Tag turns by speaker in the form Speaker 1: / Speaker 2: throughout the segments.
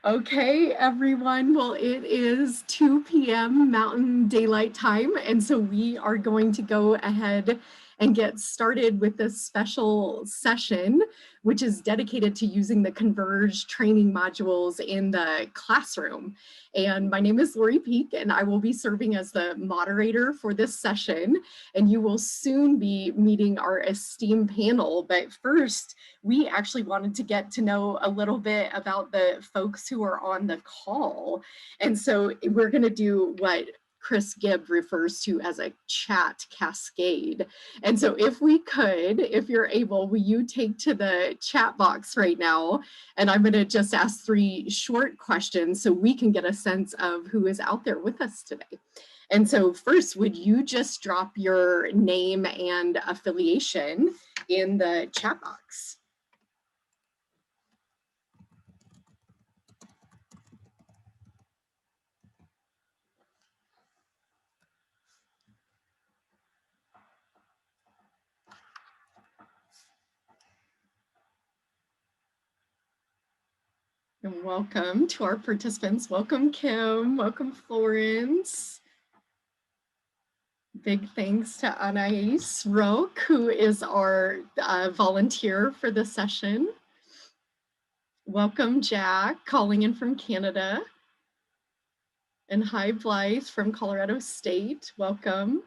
Speaker 1: Okay, everyone. Well, it is 2 p.m. Mountain Daylight Time, and so we are going to go ahead and get started with this special session, which is dedicated to using the CONVERGE training modules in the classroom. And my name is Lori Peak, and I will be serving as the moderator for this session, and you will soon be meeting our esteemed panel. But first, we actually wanted to get to know a little bit about the folks who are on the call. And so we're going to do what Chris Gibb refers to as a chat cascade. And so if we could, if you're able, will you take to the chat box right now? And I'm going to just ask 3 short questions so we can get a sense of who is out there with us today. And so first, would you just drop your name and affiliation in the chat box? And welcome to our participants. Welcome, Kim. Welcome, Florence. Big thanks to Anais Roque, who is our volunteer for the session. Welcome, Jack, calling in from Canada. And hi, Blythe from Colorado State. Welcome.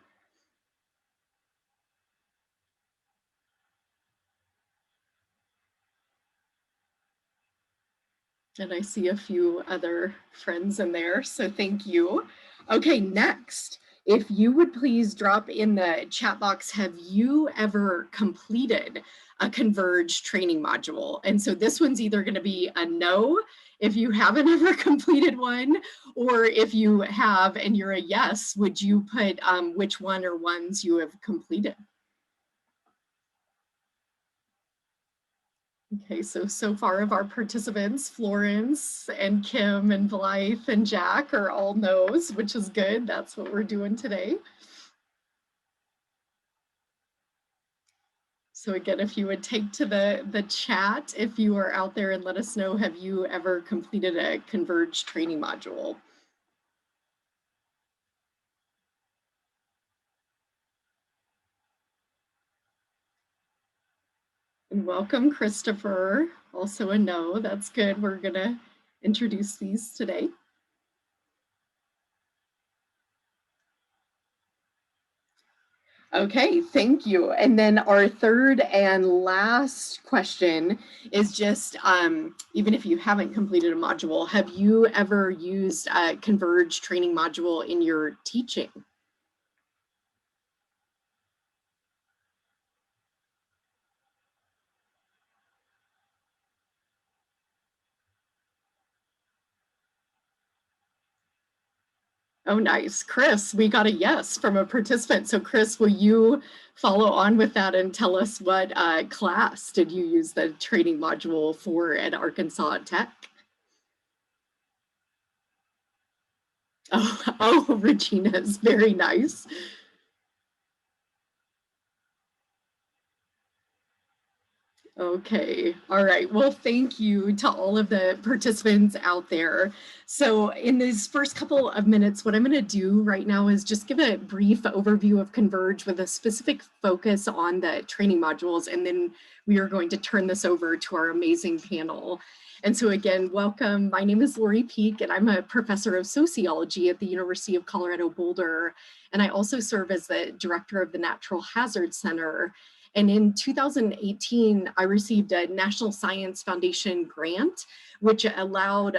Speaker 1: And I see a few other friends in there, so thank you. Okay, next, if you would please drop in the chat box, have you ever completed a CONVERGE training module? And so this one's either going to be a no if you haven't ever completed one, or if you have and you're a yes, would you put which one or ones you have completed? Okay, so far of our participants, Florence and Kim and Blythe and Jack are all no's, which is good. That's what we're doing today. So again, if you would take to the chat, if you are out there, and let us know, have you ever completed a CONVERGE training module? And welcome, Christopher. Also a no, that's good. We're gonna introduce these today. Okay, thank you. And then our third and last question is just, even if you haven't completed a module, have you ever used a CONVERGE training module in your teaching? Oh, nice. Chris, we got a yes from a participant. So Chris, will you follow on with that and tell us what class did you use the training module for at Arkansas Tech? Oh, Regina is very nice. Okay, all right. Well, thank you to all of the participants out there. So in these first couple of minutes, what I'm going to do right now is just give a brief overview of CONVERGE with a specific focus on the training modules, and then we are going to turn this over to our amazing panel. And so again, welcome. My name is Lori Peak, and I'm a professor of sociology at the University of Colorado Boulder. And I also serve as the director of the Natural Hazard Center. And in 2018, I received a National Science Foundation grant, which allowed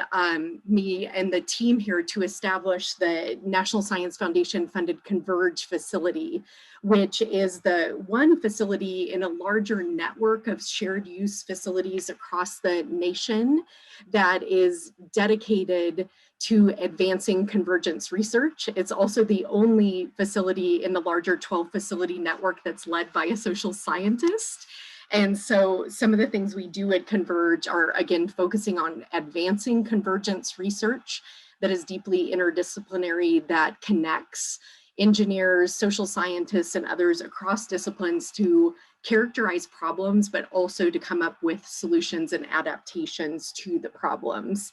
Speaker 1: me and the team here to establish the National Science Foundation funded CONVERGE facility, which is the one facility in a larger network of shared use facilities across the nation that is dedicated to advancing convergence research. It's also the only facility in the larger 12 facility network that's led by a social scientist. And so some of the things we do at CONVERGE are, again, focusing on advancing convergence research that is deeply interdisciplinary, that connects engineers, social scientists, and others across disciplines to characterize problems, but also to come up with solutions and adaptations to the problems.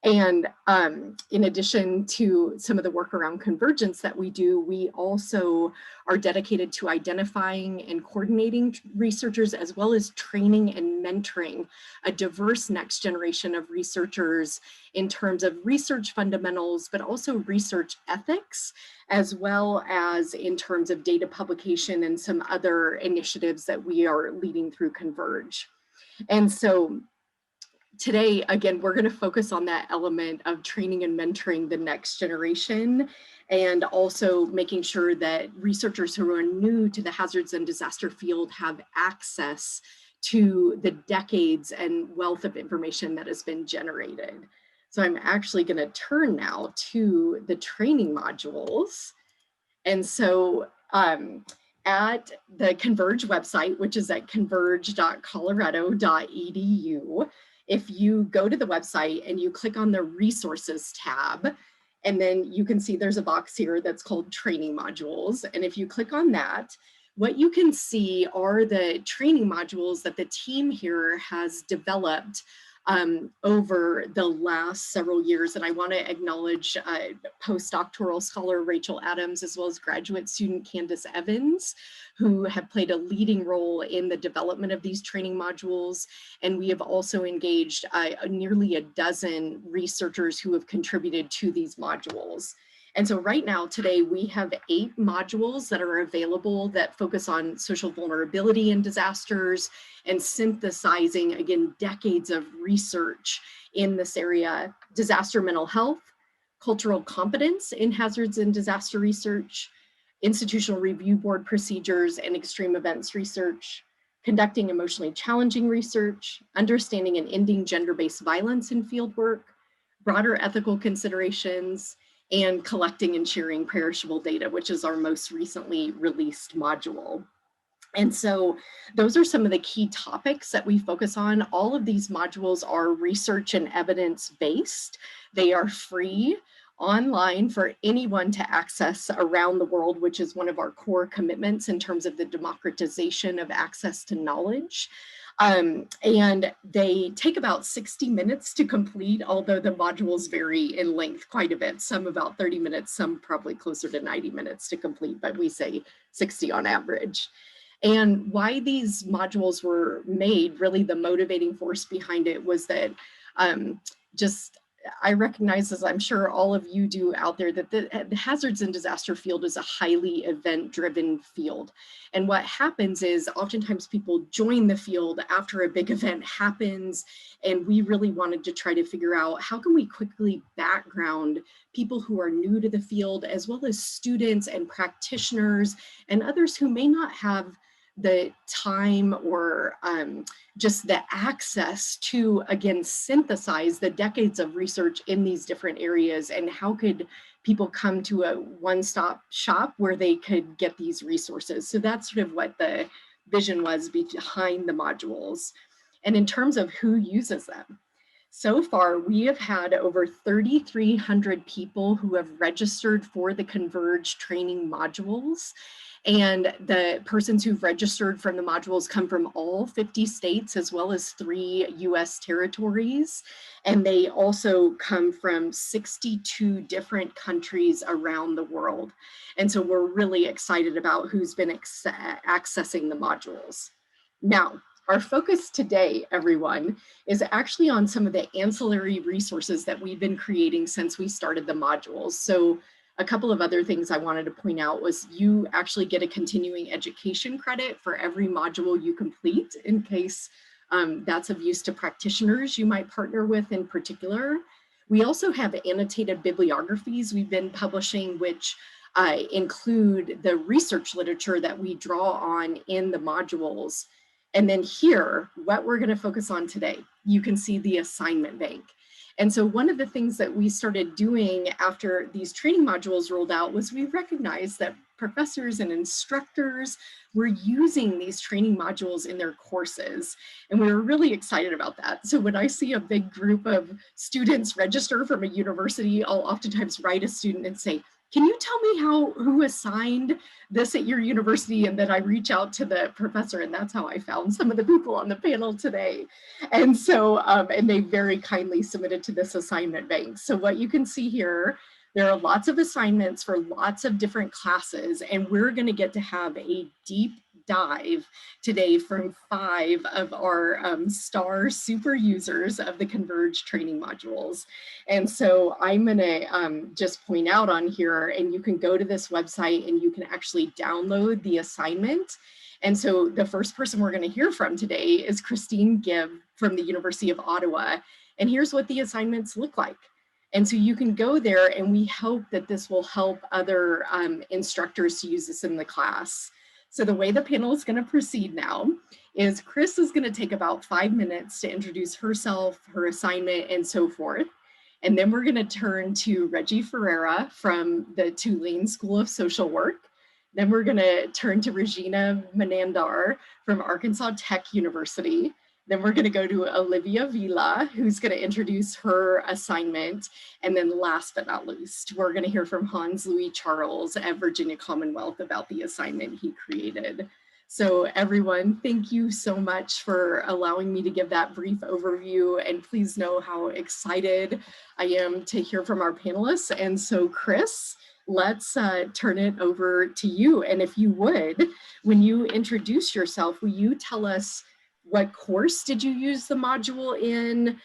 Speaker 1: And in addition to some of the work around convergence that we do, we also are dedicated to identifying and coordinating researchers, as well as training and mentoring a diverse next generation of researchers in terms of research fundamentals, but also research ethics, as well as in terms of data publication and some other initiatives that we are leading through Converge. And so today, again, we're going to focus on that element of training and mentoring the next generation, and also making sure that researchers who are new to the hazards and disaster field have access to the decades and wealth of information that has been generated. So I'm actually going to turn now to the training modules. And so at the Converge website, which is at converge.colorado.edu, if you go to the website and you click on the resources tab, and then you can see there's a box here that's called training modules. And if you click on that, what you can see are the training modules that the team here has developed over the last several years. And I want to acknowledge postdoctoral scholar Rachel Adams, as well as graduate student Candace Evans, who have played a leading role in the development of these training modules. And we have also engaged nearly a dozen researchers who have contributed to these modules. And so right now, today, we have 8 modules that are available that focus on social vulnerability in disasters and synthesizing, again, decades of research in this area: disaster mental health, cultural competence in hazards and disaster research, institutional review board procedures and extreme events research, conducting emotionally challenging research, understanding and ending gender-based violence in fieldwork, broader ethical considerations, and collecting and sharing perishable data, which is our most recently released module. And so those are some of the key topics that we focus on. All of these modules are research and evidence-based. They are free online for anyone to access around the world, which is one of our core commitments in terms of the democratization of access to knowledge. And they take about 60 minutes to complete, although the modules vary in length quite a bit. Some about 30 minutes, some probably closer to 90 minutes to complete, but we say 60 on average. And why these modules were made, really the motivating force behind it was that I recognize, as I'm sure all of you do out there, that the hazards and disaster field is a highly event-driven field. And what happens is oftentimes people join the field after a big event happens, and we really wanted to try to figure out how can we quickly background people who are new to the field, as well as students and practitioners and others who may not have the time or just the access to, again, synthesize the decades of research in these different areas, and how could people come to a one-stop shop where they could get these resources. So that's sort of what the vision was behind the modules. And in terms of who uses them, so far we have had over 3,300 people who have registered for the Converge training modules. And the persons who've registered from the modules come from all 50 states, as well as 3 US territories. And they also come from 62 different countries around the world. And so we're really excited about who's been accessing the modules. Now, our focus today, everyone, is actually on some of the ancillary resources that we've been creating since we started the modules. So a couple of other things I wanted to point out was you actually get a continuing education credit for every module you complete, in case that's of use to practitioners you might partner with in particular. We also have annotated bibliographies we've been publishing, which include the research literature that we draw on in the modules. And then here, what we're going to focus on today, you can see the assignment bank. And so one of the things that we started doing after these training modules rolled out was we recognized that professors and instructors were using these training modules in their courses. And we were really excited about that. So when I see a big group of students register from a university, I'll oftentimes write a student and say, Can you tell me who assigned this at your university? And then I reach out to the professor, and that's how I found some of the people on the panel today. And so, and they very kindly submitted to this assignment bank. So what you can see here, there are lots of assignments for lots of different classes, and we're going to get to have a deep dive today from 5 of our star super users of the CONVERGE training modules. And so I'm going to just point out on here, and you can go to this website and you can actually download the assignment. And so the first person we're going to hear from today is Christine Gibb from the University of Ottawa. And here's what the assignments look like. And so you can go there, and we hope that this will help other instructors to use this in the class. So the way the panel is going to proceed now is Chris is going to take about 5 minutes to introduce herself, her assignment, and so forth. And then we're going to turn to Reggie Ferreira from the Tulane School of Social Work. Then we're going to turn to Rejina Manandhar from Arkansas Tech University. Then we're going to go to Olivia Vila, who's going to introduce her assignment. And then last but not least, we're going to hear from Hans Louis Charles at Virginia Commonwealth about the assignment he created. So everyone, thank you so much for allowing me to give that brief overview. And please know how excited I am to hear from our panelists. And so Chris, let's turn it over to you. And if you would, when you introduce yourself, will you tell us what course did you use the module in?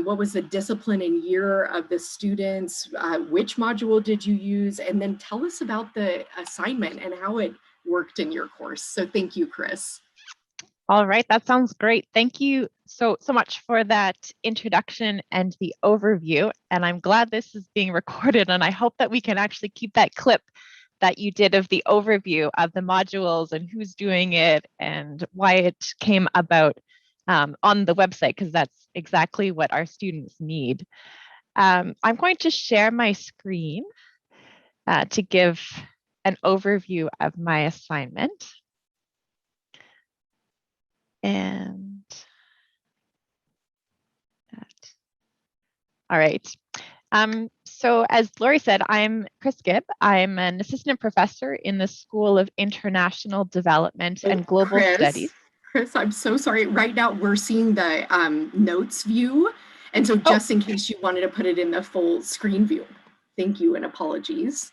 Speaker 1: What was the discipline and year of the students? Which module did you use? And then tell us about the assignment and how it worked in your course. So thank you, Chris.
Speaker 2: All right, that sounds great. Thank you so much for that introduction and the overview. And I'm glad this is being recorded, and I hope that we can actually keep that clip that you did of the overview of the modules and who's doing it and why it came about on the website, because that's exactly what our students need. I'm going to share my screen to give an overview of my assignment. And that. All right. So as Lori said, I'm Chris Gibb. I'm an assistant professor in the School of International Development and Global Studies.
Speaker 1: Chris, I'm so sorry. Right now we're seeing the notes view. And so just in case you wanted to put it in the full screen view. Thank you and apologies.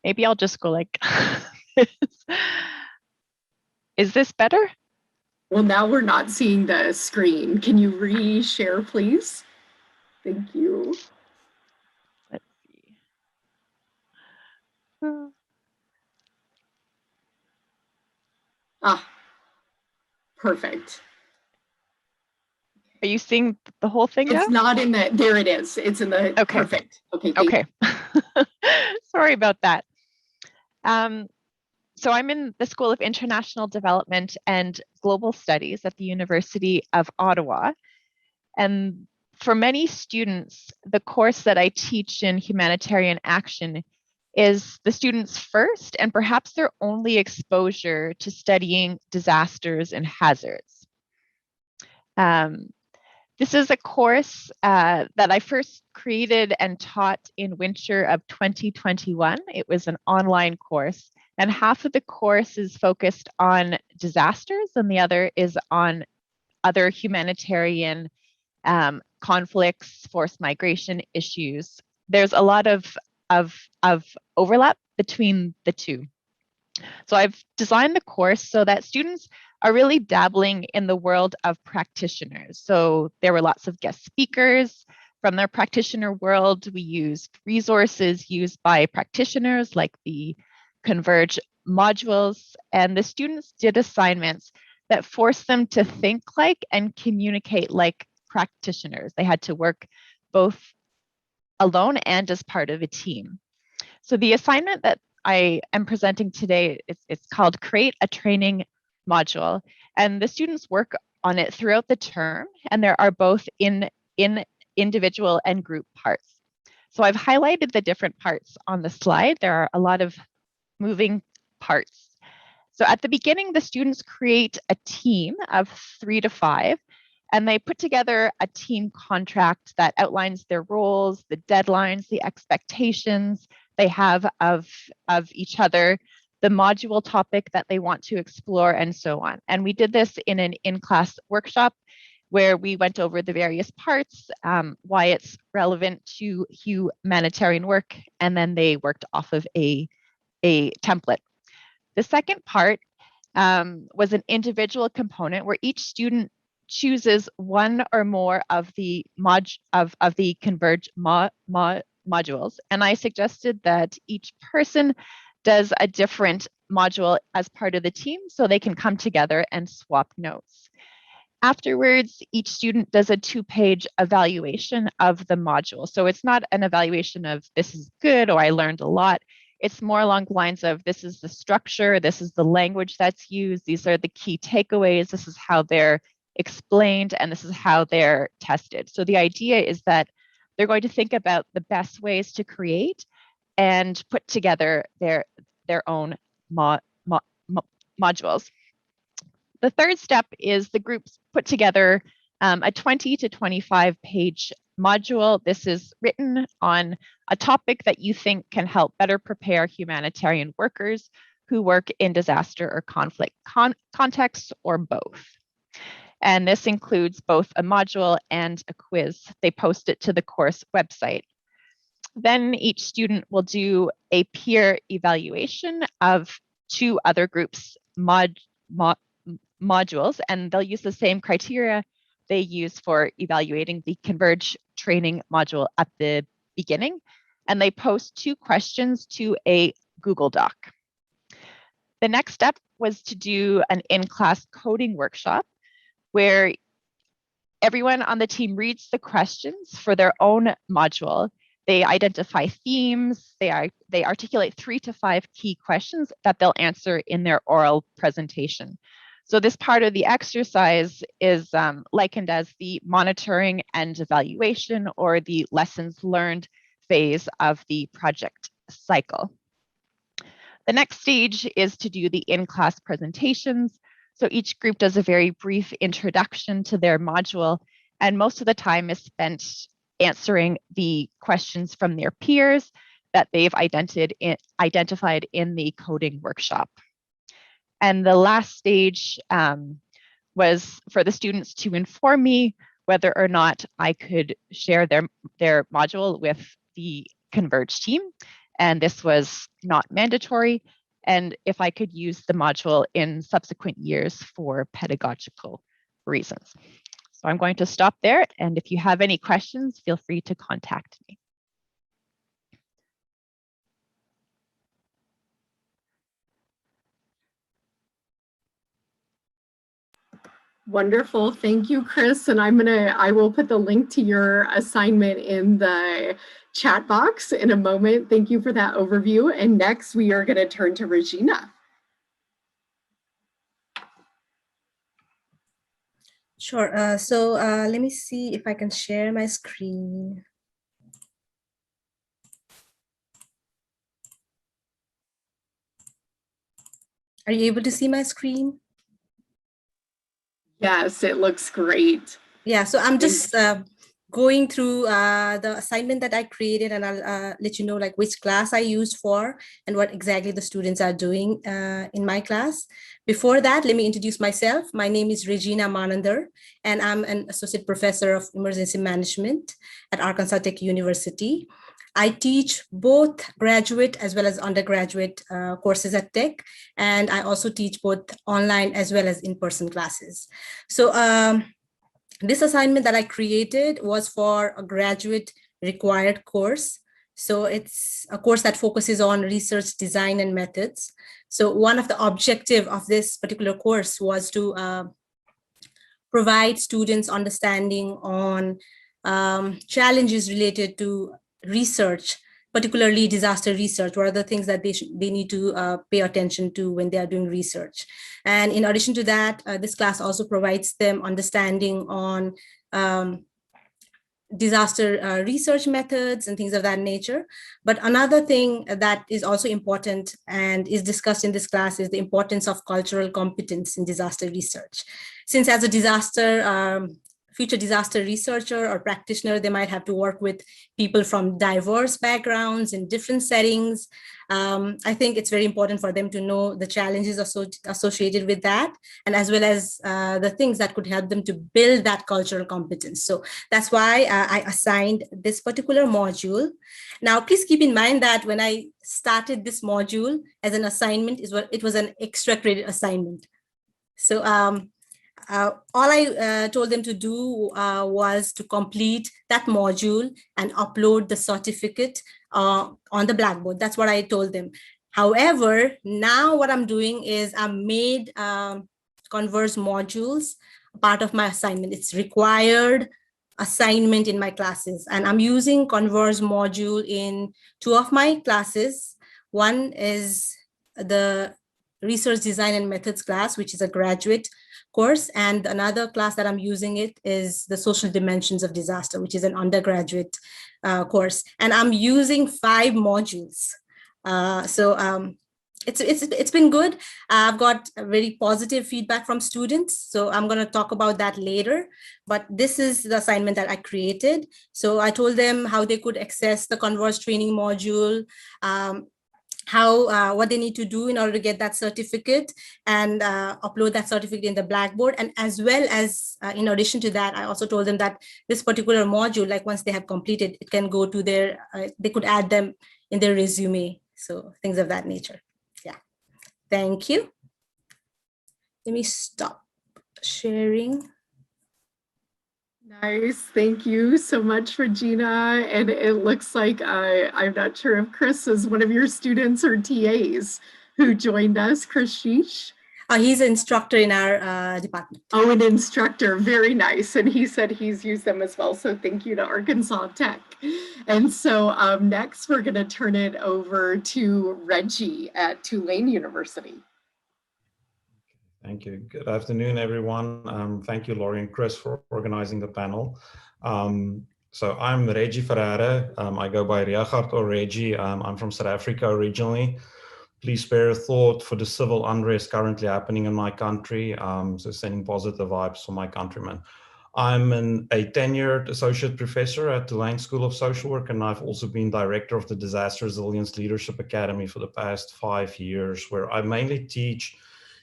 Speaker 2: Maybe I'll just go like this. Is this better?
Speaker 1: Well, now we're not seeing the screen. Can you re-share, please? Thank you.
Speaker 2: Let's see.
Speaker 1: Perfect.
Speaker 2: Are you seeing the whole thing now?
Speaker 1: It's not in the, there it is. It's in the,
Speaker 2: okay.
Speaker 1: Perfect. Okay.
Speaker 2: Okay. Sorry about that. So I'm in the School of International Development and Global Studies at the University of Ottawa. And for many students, the course that I teach in humanitarian action is the students' first and perhaps their only exposure to studying disasters and hazards. This is a course that I first created and taught in winter of 2021. It was an online course, and half of the course is focused on disasters and the other is on other humanitarian conflicts, forced migration issues. There's a lot of overlap between the two. So I've designed the course so that students are really dabbling in the world of practitioners. So there were lots of guest speakers from their practitioner world. We used resources used by practitioners like the CONVERGE modules, and the students did assignments that forced them to think like and communicate like practitioners. They had to work both alone and as part of a team. So the assignment that I am presenting today, it's called Create a Training Module, and the students work on it throughout the term, and there are both in individual and group parts. So I've highlighted the different parts on the slide. There are a lot of moving parts. So at the beginning, the students create a team of 3 to 5, And they put together a team contract that outlines their roles, the deadlines, the expectations they have of each other, the module topic that they want to explore, and so on. And we did this in an in-class workshop where we went over the various parts, why it's relevant to humanitarian work, and then they worked off of a template. The second part was an individual component where each student chooses one or more of the CONVERGE modules. And I suggested that each person does a different module as part of the team so they can come together and swap notes. Afterwards, each student does a 2-page evaluation of the module. So it's not an evaluation of this is good or I learned a lot. It's more along the lines of this is the structure, this is the language that's used, these are the key takeaways, this is how they're explained, and this is how they're tested. So the idea is that they're going to think about the best ways to create and put together their own modules. The third step is the groups put together a 20 to 25 page module. This is written on a topic that you think can help better prepare humanitarian workers who work in disaster or conflict contexts, or both. And this includes both a module and a quiz. They post it to the course website. Then each student will do a peer evaluation of 2 other groups' modules, and they'll use the same criteria they use for evaluating the CONVERGE training module at the beginning. And they post 2 questions to a Google Doc. The next step was to do an in-class coding workshop where everyone on the team reads the questions for their own module. They identify themes, they articulate 3 to 5 key questions that they'll answer in their oral presentation. So this part of the exercise is likened as the monitoring and evaluation, or the lessons learned phase of the project cycle. The next stage is to do the in-class presentations. So each group does a very brief introduction to their module, and most of the time is spent answering the questions from their peers that they've identified in the coding workshop. And the last stage was for the students to inform me whether or not I could share their module with the CONVERGE team. And this was not mandatory, and if I could use the module in subsequent years for pedagogical reasons. So I'm going to stop there, and if you have any questions, feel free to contact me.
Speaker 1: Wonderful. Thank you, Chris. And I will put the link to your assignment in the chat box in a moment. Thank you for that overview. And next we are going to turn to Rejina.
Speaker 3: Sure. So let me see if I can share my screen. Are you able to see my screen?
Speaker 1: Yes, it looks great.
Speaker 3: Yeah, so I'm just going through the assignment that I created, and I'll let you know like which class I used for and what exactly the students are doing in my class. Before that, let me introduce myself. My name is Rejina Manandhar, and I'm an associate professor of emergency management at Arkansas Tech University. I teach both graduate as well as undergraduate courses at Tech, and I also teach both online as well as in-person classes. So this assignment that I created was for a graduate required course. So it's a course that focuses on research design and methods. So one of the objectives of this particular course was to provide students understanding on challenges related to research, particularly disaster research. What are the things that they need to pay attention to when they are doing research? And in addition to that, this class also provides them understanding on disaster research methods and things of that nature. But another thing that is also important and is discussed in this class is the importance of cultural competence in disaster research. Since as a disaster future disaster researcher or practitioner, they might have to work with people from diverse backgrounds in different settings. I think it's very important for them to know the challenges associated with that, and as well as the things that could help them to build that cultural competence. So that's why I assigned this particular module. Now, please keep in mind that when I started this module as an assignment, it was an extra credit assignment. So all I told them to do was to complete that module and upload the certificate on the Blackboard. That's what I told them. However, now what I'm doing is I made CONVERGE modules part of my assignment. It's required assignment in my classes, and I'm using CONVERGE module in 2 of my classes. One is the Research Design and Methods class, which is a graduate course, and another class that I'm using it is the Social Dimensions of Disaster, which is an undergraduate course, and I'm using 5 modules. It's been good. I've got very positive feedback from students, so I'm going to talk about that later. But this is the assignment that I created. So I told them how they could access the CONVERGE training module, what they need to do in order to get that certificate, and upload that certificate in the Blackboard. And as well as, in addition to that, I also told them that this particular module, like once they have completed, it can go to their, they could add them in their resume. So things of that nature. Yeah, thank you. Let me stop sharing.
Speaker 1: Nice. Thank you so much, Regina. And it looks like I'm not sure if Chris is one of your students or TAs who joined us. Chris Sheesh.
Speaker 3: He's an instructor in our department.
Speaker 1: Oh, an instructor. Very nice. And he said he's used them as well. So thank you to Arkansas Tech. And so next, we're going to turn it over to Reggie at Tulane University.
Speaker 4: Thank you. Good afternoon, everyone. Thank you, Laurie and Chris, for organizing the panel. So I'm Reggie Ferreira. I go by Riachard or Reggie. I'm from South Africa originally. Please spare a thought for the civil unrest currently happening in my country. So sending positive vibes for my countrymen. I'm a tenured associate professor at Tulane School of Social Work, and I've also been director of the Disaster Resilience Leadership Academy for the past 5 years, where I mainly teach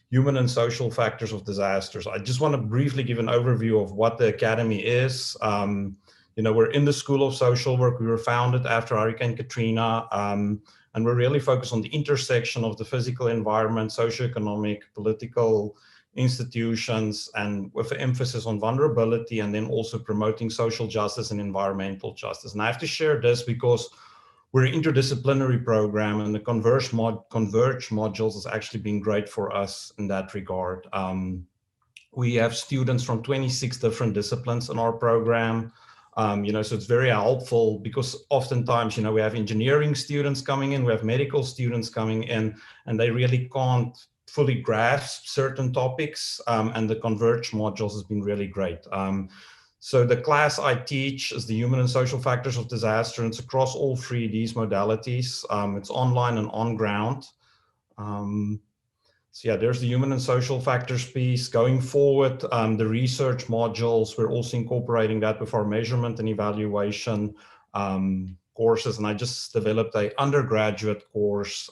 Speaker 4: human and social factors of disasters. I just want to briefly give an overview of what the Academy is. You know, we're in the School of Social Work. We were founded after Hurricane Katrina, and we're really focused on the intersection of the physical environment, socioeconomic, political institutions, and with an emphasis on vulnerability, and then also promoting social justice and environmental justice. And I have to share this because we're an interdisciplinary program, and the CONVERGE modules has actually been great for us in that regard. We have students from 26 different disciplines in our program. You know, so it's very helpful because oftentimes, you know, we have engineering students coming in, we have medical students coming in, and they really can't fully grasp certain topics. And the CONVERGE modules has been really great. So the class I teach is the human and social factors of disaster, and it's across all 3 of these modalities. It's online and on ground. So yeah, there's the human and social factors piece. Going forward, the research modules, we're also incorporating that with our measurement and evaluation courses. And I just developed an undergraduate course,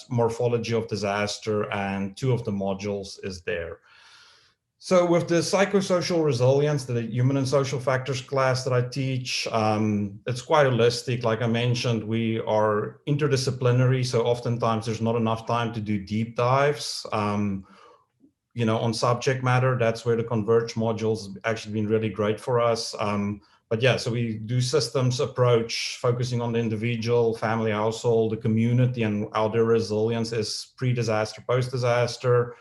Speaker 4: morphology of disaster, and 2 of the modules is there. So with the psychosocial resilience, the human and social factors class that I teach, it's quite holistic. Like I mentioned, we are interdisciplinary, so oftentimes there's not enough time to do deep dives, you know, on subject matter. That's where the CONVERGE modules have actually been really great for us. But yeah, so we do systems approach, focusing on the individual, family, household, the community, and how their resilience is pre-disaster, post-disaster.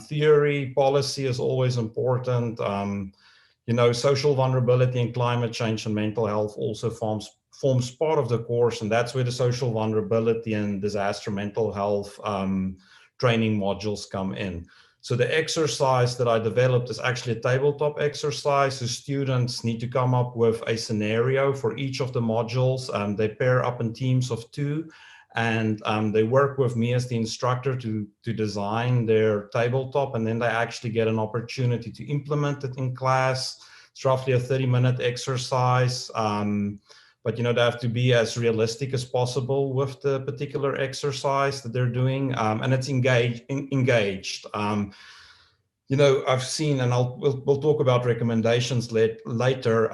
Speaker 4: Theory, policy is always important. You know, social vulnerability and climate change and mental health also forms part of the course, and that's where the social vulnerability and disaster mental health training modules come in. So the exercise that I developed is actually a tabletop exercise. So students need to come up with a scenario for each of the modules. They pair up in teams of 2, And they work with me as the instructor to design their tabletop, and then they actually get an opportunity to implement it in class. It's roughly a 30-minute exercise. But they have to be as realistic as possible with the particular exercise that they're doing, and it's engaged. I've seen, and we'll talk about recommendations later.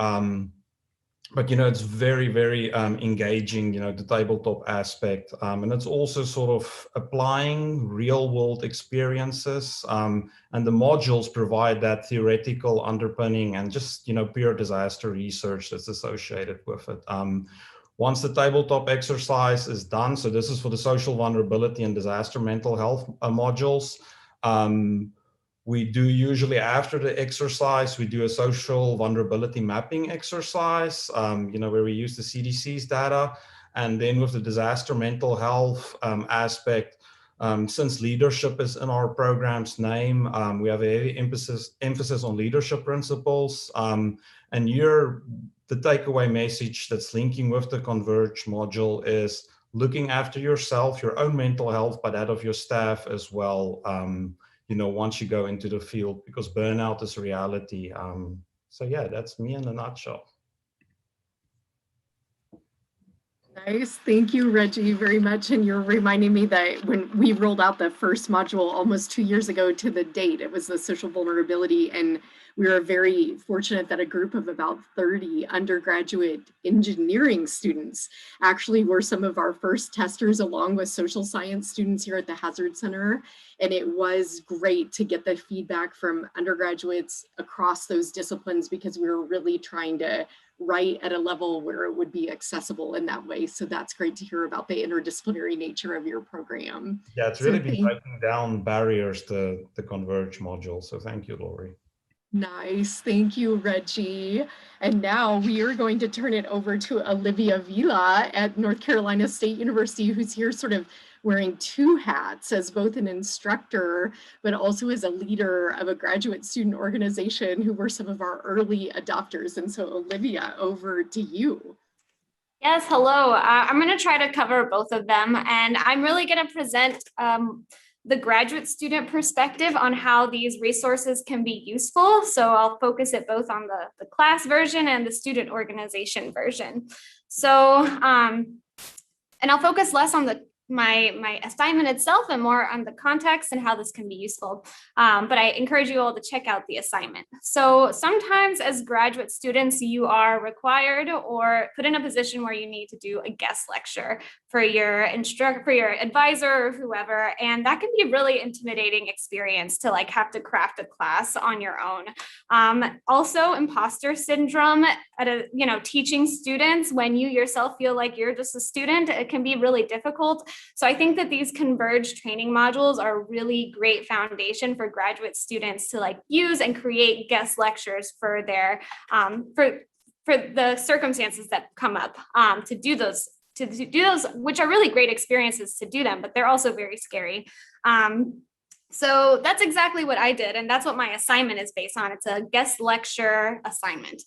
Speaker 4: But it's very, very engaging, the tabletop aspect, and it's also sort of applying real world experiences, and the modules provide that theoretical underpinning and just pure disaster research that's associated with it. Once the tabletop exercise is done, so this is for the social vulnerability and disaster mental health modules. We do usually, after the exercise, we do a social vulnerability mapping exercise, where we use the CDC's data. And then with the disaster mental health aspect, since leadership is in our program's name, we have a heavy emphasis on leadership principles. And the takeaway message that's linking with the CONVERGE module is looking after yourself, your own mental health, but that of your staff as well. Once you go into the field, because burnout is a reality. So yeah, that's me in a nutshell.
Speaker 1: Nice. Thank you, Reggie, very much. And you're reminding me that when we rolled out the first module almost 2 years ago to the date, it was the social vulnerability. And we were very fortunate that a group of about 30 undergraduate engineering students actually were some of our first testers, along with social science students here at the Hazard Center. And it was great to get the feedback from undergraduates across those disciplines, because we were really trying to write at a level where it would be accessible in that way. So that's great to hear about the interdisciplinary nature of your program.
Speaker 4: Yeah, it's really been breaking down barriers, the CONVERGE module. So thank you, Lori.
Speaker 1: Nice. Thank you, Reggie. And now we are going to turn it over to Olivia Vila at North Carolina State University, who's here sort of wearing two hats as both an instructor, but also as a leader of a graduate student organization who were some of our early adopters. And so Olivia, over to you.
Speaker 5: Yes, hello. I'm going to try to cover both of them, and I'm really going to present the graduate student perspective on how these resources can be useful. So I'll focus it both on the class version and the student organization version. So, and I'll focus less on my assignment itself and more on the context and how this can be useful. But I encourage you all to check out the assignment. So sometimes as graduate students, you are required or put in a position where you need to do a guest lecture for your instructor, for your advisor or whoever. And that can be a really intimidating experience to have to craft a class on your own. Also imposter syndrome at teaching students when you yourself feel like you're just a student, it can be really difficult. So I think that these CONVERGE training modules are a really great foundation for graduate students to use and create guest lectures for their for the circumstances that come up to do those, which are really great experiences to do them, but they're also very scary. So that's exactly what I did, and that's what my assignment is based on. It's a guest lecture assignment.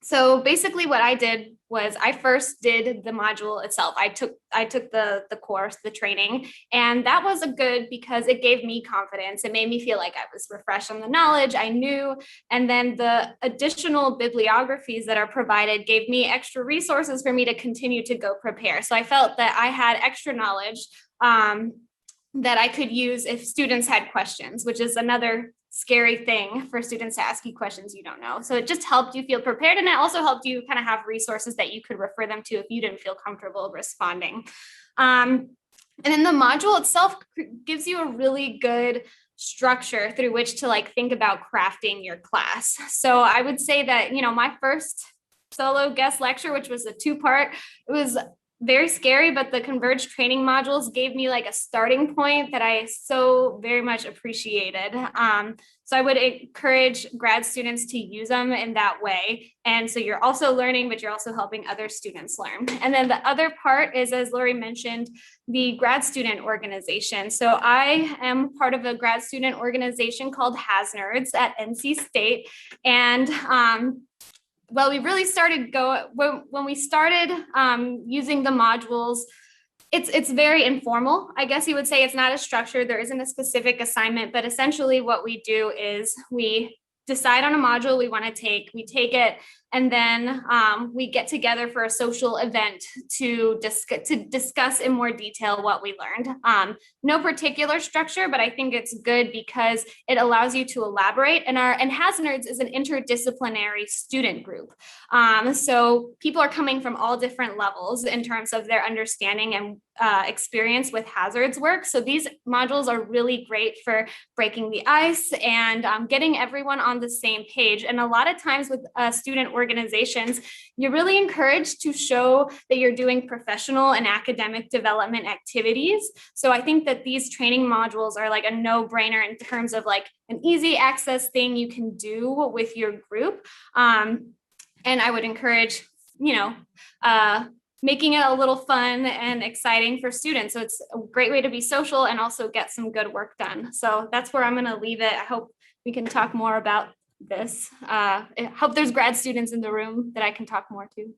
Speaker 5: So basically what I did was I first did the module itself. I took the course, the training, and that was good because it gave me confidence. It made me feel like I was refreshed on the knowledge I knew. And then the additional bibliographies that are provided gave me extra resources for me to continue to go prepare. So I felt that I had extra knowledge that I could use if students had questions, which is another scary thing for students to ask you questions you don't know. So it just helped you feel prepared, and it also helped you kind of have resources that you could refer them to if you didn't feel comfortable responding. And then the module itself gives you a really good structure through which to think about crafting your class. So I would say that, my first solo guest lecture, which was a 2-part, it was very scary, but the CONVERGE training modules gave me a starting point that I so very much appreciated. So I would encourage grad students to use them in that way. And so you're also learning, but you're also helping other students learn. And then the other part is, as Lori mentioned, the grad student organization. So I am part of a grad student organization called HasNerds at NC State. And well, we really started when we started using the modules It's very informal. I guess you would say it's not as structured. There isn't a specific assignment, but essentially what we do is we decide on a module we want to take, we take it, and then we get together for a social event to discuss in more detail what we learned. No particular structure, but I think it's good because it allows you to elaborate. And HasNerds is an interdisciplinary student group. So people are coming from all different levels in terms of their understanding and experience with hazards work. So these modules are really great for breaking the ice and getting everyone on the same page. And a lot of times with student organizations, you're really encouraged to show that you're doing professional and academic development activities. So I think that these training modules are like a no-brainer in terms of like an easy access thing you can do with your group. And I would encourage, making it a little fun and exciting for students. So it's a great way to be social and also get some good work done. So that's where I'm going to leave it. I hope we can talk more about this. I hope there's grad students in the room that I can talk more to.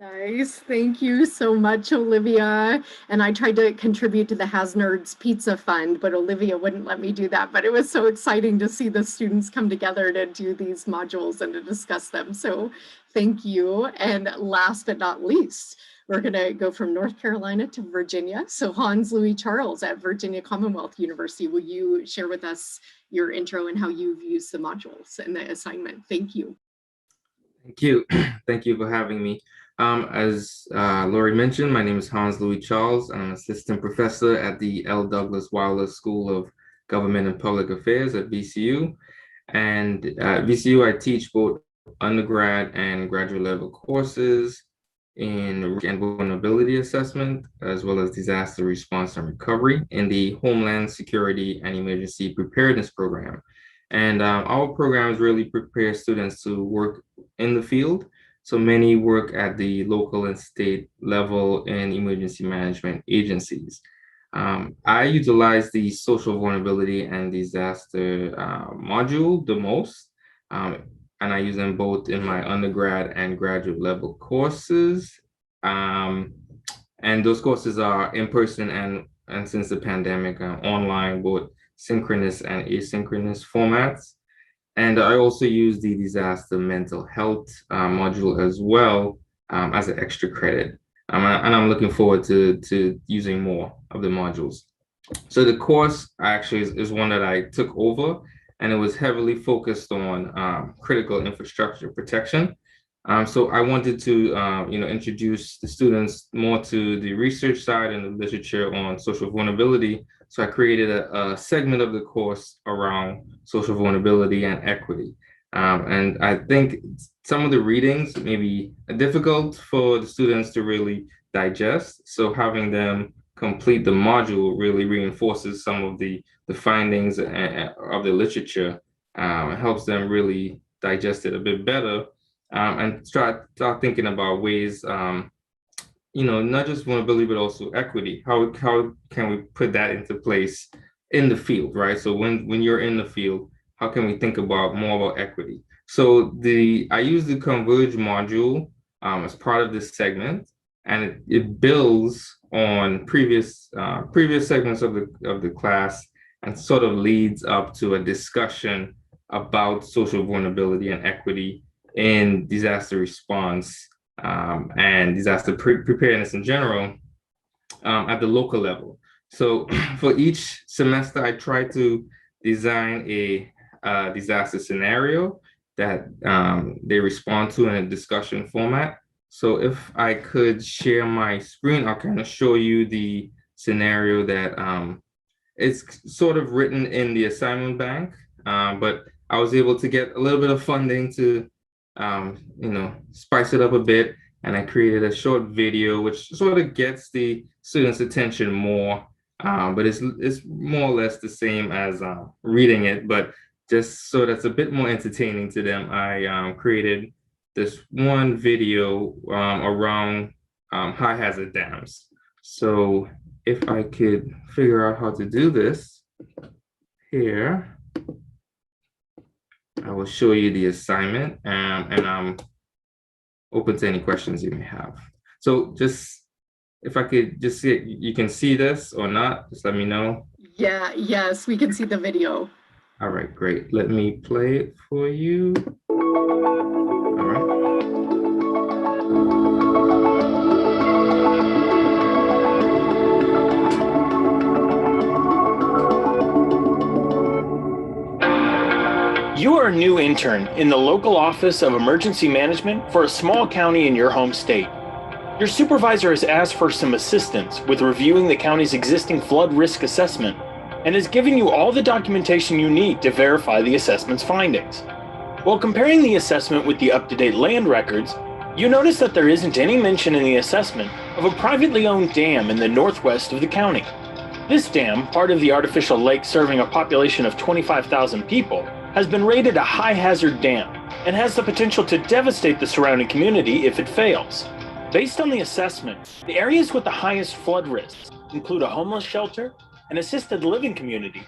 Speaker 1: Nice. Thank you so much, Olivia. And I tried to contribute to the HasNerds Pizza Fund, but Olivia wouldn't let me do that. But it was so exciting to see the students come together to do these modules and to discuss them. So thank you. And last but not least, we're going to go from North Carolina to Virginia. So Hans Louis Charles at Virginia Commonwealth University, will you share with us your intro and how you've used the modules and the assignment? Thank you.
Speaker 6: Thank you. Thank you for having me. As Lori mentioned, my name is Hans Louis Charles. I'm an assistant professor at the L. Douglas Wilder School of Government and Public Affairs at VCU. And at VCU, I teach both undergrad and graduate level courses in risk and vulnerability assessment, as well as disaster response and recovery in the Homeland Security and Emergency Preparedness Program. And our programs really prepare students to work in the field. So many work at the local and state level in emergency management agencies. I utilize the social vulnerability and disaster module the most, and I use them both in my undergrad and graduate level courses. And those courses are in person and since the pandemic, online, both synchronous and asynchronous formats. And I also use the disaster mental health module as well as an extra credit. And I'm looking forward to using more of the modules. So the course actually is one that I took over, and it was heavily focused on critical infrastructure protection. So I wanted to introduce the students more to the research side and the literature on social vulnerability. So I created a segment of the course around social vulnerability and equity. And I think some of the readings may be difficult for the students to really digest. So having them complete the module really reinforces some of the findings of the literature, helps them really digest it a bit better, and start thinking about ways, not just vulnerability, but also equity. How can we put that into place in the field, right? So when you're in the field, how can we think about more about equity? So I use the CONVERGE module as part of this segment, and it builds on previous segments of the class and sort of leads up to a discussion about social vulnerability and equity in disaster response and disaster preparedness in general at the local level. So for each semester, I try to design a disaster scenario that they respond to in a discussion format. So if I could share my screen, I'll kind of show you the scenario that it's sort of written in the assignment bank, but I was able to get a little bit of funding to spice it up a bit. And I created a short video, which sort of gets the students' attention more, but it's more or less the same as reading it, but just so that's a bit more entertaining to them. I created this one video around high hazard dams. So if I could figure out how to do this here, I will show you the assignment, and I'm open to any questions you may have. So just if I could just see it, you can see this or not, just let me know.
Speaker 1: Yeah, yes, we can see the video.
Speaker 6: All right, great. Let me play it for you. All right.
Speaker 7: You are a new intern in the local office of emergency management for a small county in your home state. Your supervisor has asked for some assistance with reviewing the county's existing flood risk assessment and has given you all the documentation you need to verify the assessment's findings. While comparing the assessment with the up-to-date land records, you notice that there isn't any mention in the assessment of a privately owned dam in the northwest of the county. This dam, part of the artificial lake serving a population of 25,000 people, has been rated a high-hazard dam and has the potential to devastate the surrounding community if it fails. Based on the assessment, the areas with the highest flood risks include a homeless shelter, an assisted living community,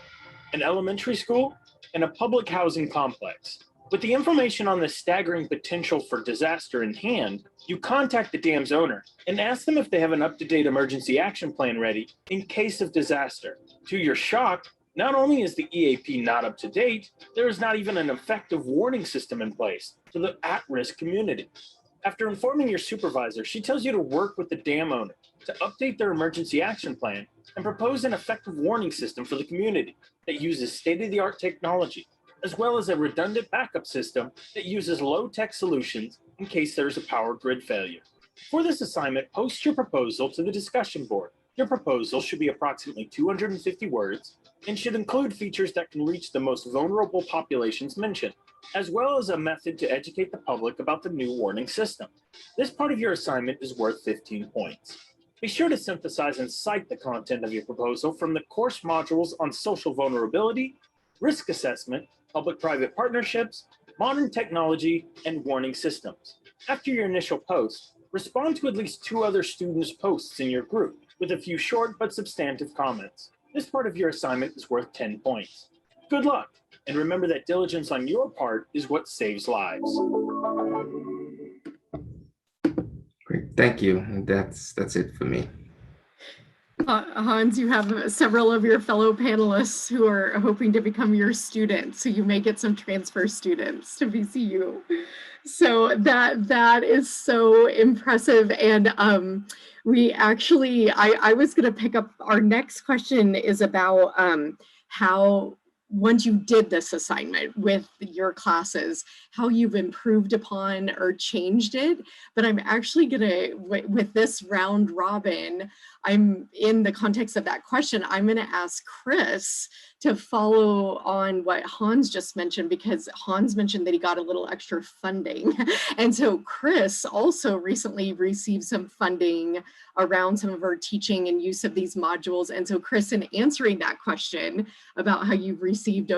Speaker 7: an elementary school, and a public housing complex. With the information on the staggering potential for disaster in hand, you contact the dam's owner and ask them if they have an up-to-date emergency action plan ready in case of disaster. To your shock, not only is the EAP not up to date, there is not even an effective warning system in place for the at-risk community. After informing your supervisor, she tells you to work with the dam owner to update their emergency action plan and propose an effective warning system for the community that uses state-of-the-art technology, as well as a redundant backup system that uses low-tech solutions in case there's a power grid failure. For this assignment, post your proposal to the discussion board. Your proposal should be approximately 250 words and should include features that can reach the most vulnerable populations mentioned, as well as a method to educate the public about the new warning system. This part of your assignment is worth 15 points. Be sure to synthesize and cite the content of your proposal from the course modules on social vulnerability, risk assessment, public-private partnerships, modern technology, and warning systems. After your initial post, respond to at least 2 other students' posts in your group with a few short but substantive comments. This part of your assignment is worth 10 points. Good luck, and remember that diligence on your part is what saves lives.
Speaker 6: Great, thank you. And that's it for me.
Speaker 1: Hans, you have several of your fellow panelists who are hoping to become your students, so you may get some transfer students to VCU. So that is so impressive. And we actually, I was going to pick up, our next question is about how, once you did this assignment with your classes, how you've improved upon or changed it. But I'm actually gonna, with this round robin, I'm in the context of that question, I'm gonna ask Chris to follow on what Hans just mentioned, because Hans mentioned that he got a little extra funding. And so Chris also recently received some funding around some of our teaching and use of these modules. And so Chris, in answering that question about how you've received,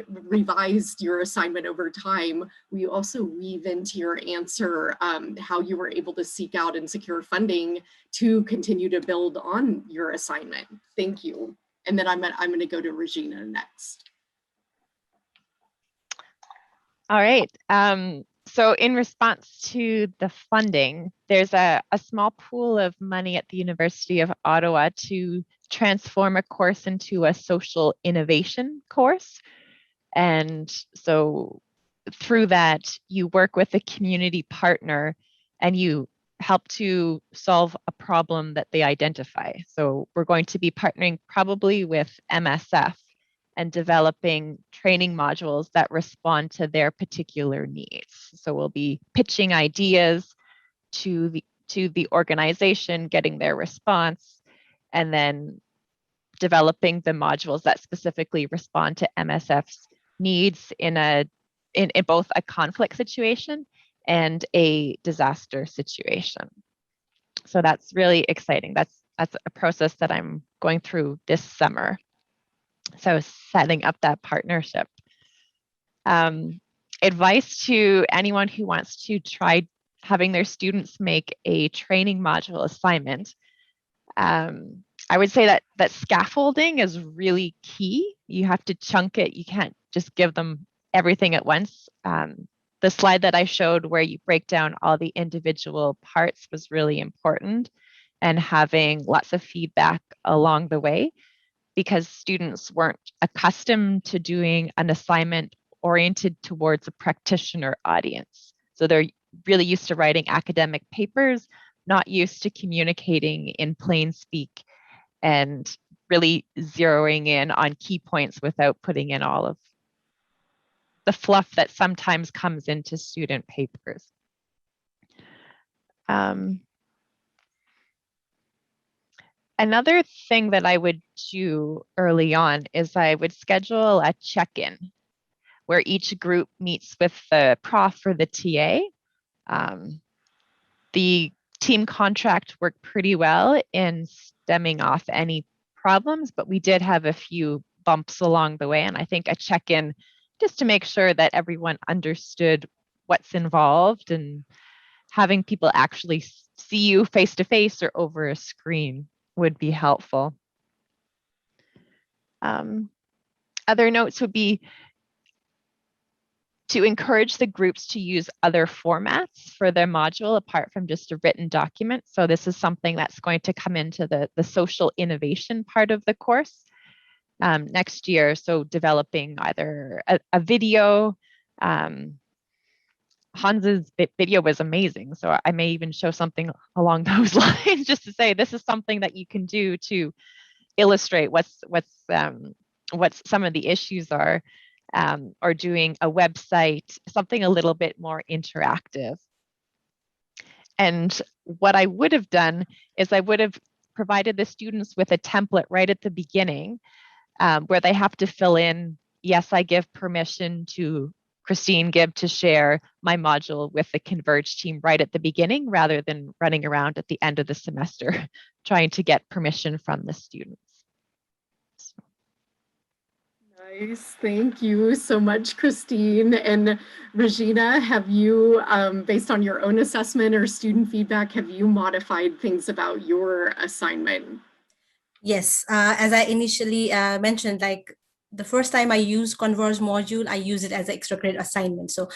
Speaker 1: revised your assignment over time, we also weave into your answer how you were able to seek out and secure funding to continue to build on your assignment. Thank you. And then I'm going to go to Rejina next.
Speaker 2: All right. So in response to the funding, there's a small pool of money at the University of Ottawa to transform a course into a social innovation course. And so through that, you work with a community partner and you help to solve a problem that they identify. So we're going to be partnering probably with MSF and developing training modules that respond to their particular needs. So we'll be pitching ideas to the organization, getting their response, and then developing the modules that specifically respond to MSF's needs in both a conflict situation and a disaster situation. So that's really exciting. That's a process that I'm going through this summer. So setting up that partnership. Advice to anyone who wants to try having their students make a training module assignment. I would say that scaffolding is really key. You have to chunk it. You can't just give them everything at once. The slide that I showed where you break down all the individual parts was really important. and having lots of feedback along the way, because students weren't accustomed to doing an assignment oriented towards a practitioner audience. So they're really used to writing academic papers, not used to communicating in plain speak and really zeroing in on key points without putting in all of the fluff that sometimes comes into student papers. Another thing that I would do early on is I would schedule a check-in where each group meets with the prof or the TA. The team contract worked pretty well in stemming off any problems, but we did have a few bumps along the way. And I think a check-in just to make sure that everyone understood what's involved and having people actually see you face to face or over a screen would be helpful. Other notes would be to encourage the groups to use other formats for their module apart from just a written document. So this is something that's going to come into the social innovation part of the course next year. So developing either a video. Hans's video was amazing. So I may even show something along those lines just to say this is something that you can do to illustrate what's some of the issues are. Or doing a website, something a little bit more interactive. And what I would have done is I would have provided the students with a template right at the beginning where they have to fill in, yes, I give permission to Christine Gibb to share my module with the CONVERGE team right at the beginning, rather than running around at the end of the semester trying to get permission from the students.
Speaker 1: Nice. Thank you so much, Christine. And Rejina, have you, based on your own assessment or student feedback, have you modified things about your assignment?
Speaker 3: Yes, as I initially mentioned, like the first time I used CONVERGE module, I use it as an extra credit assignment. So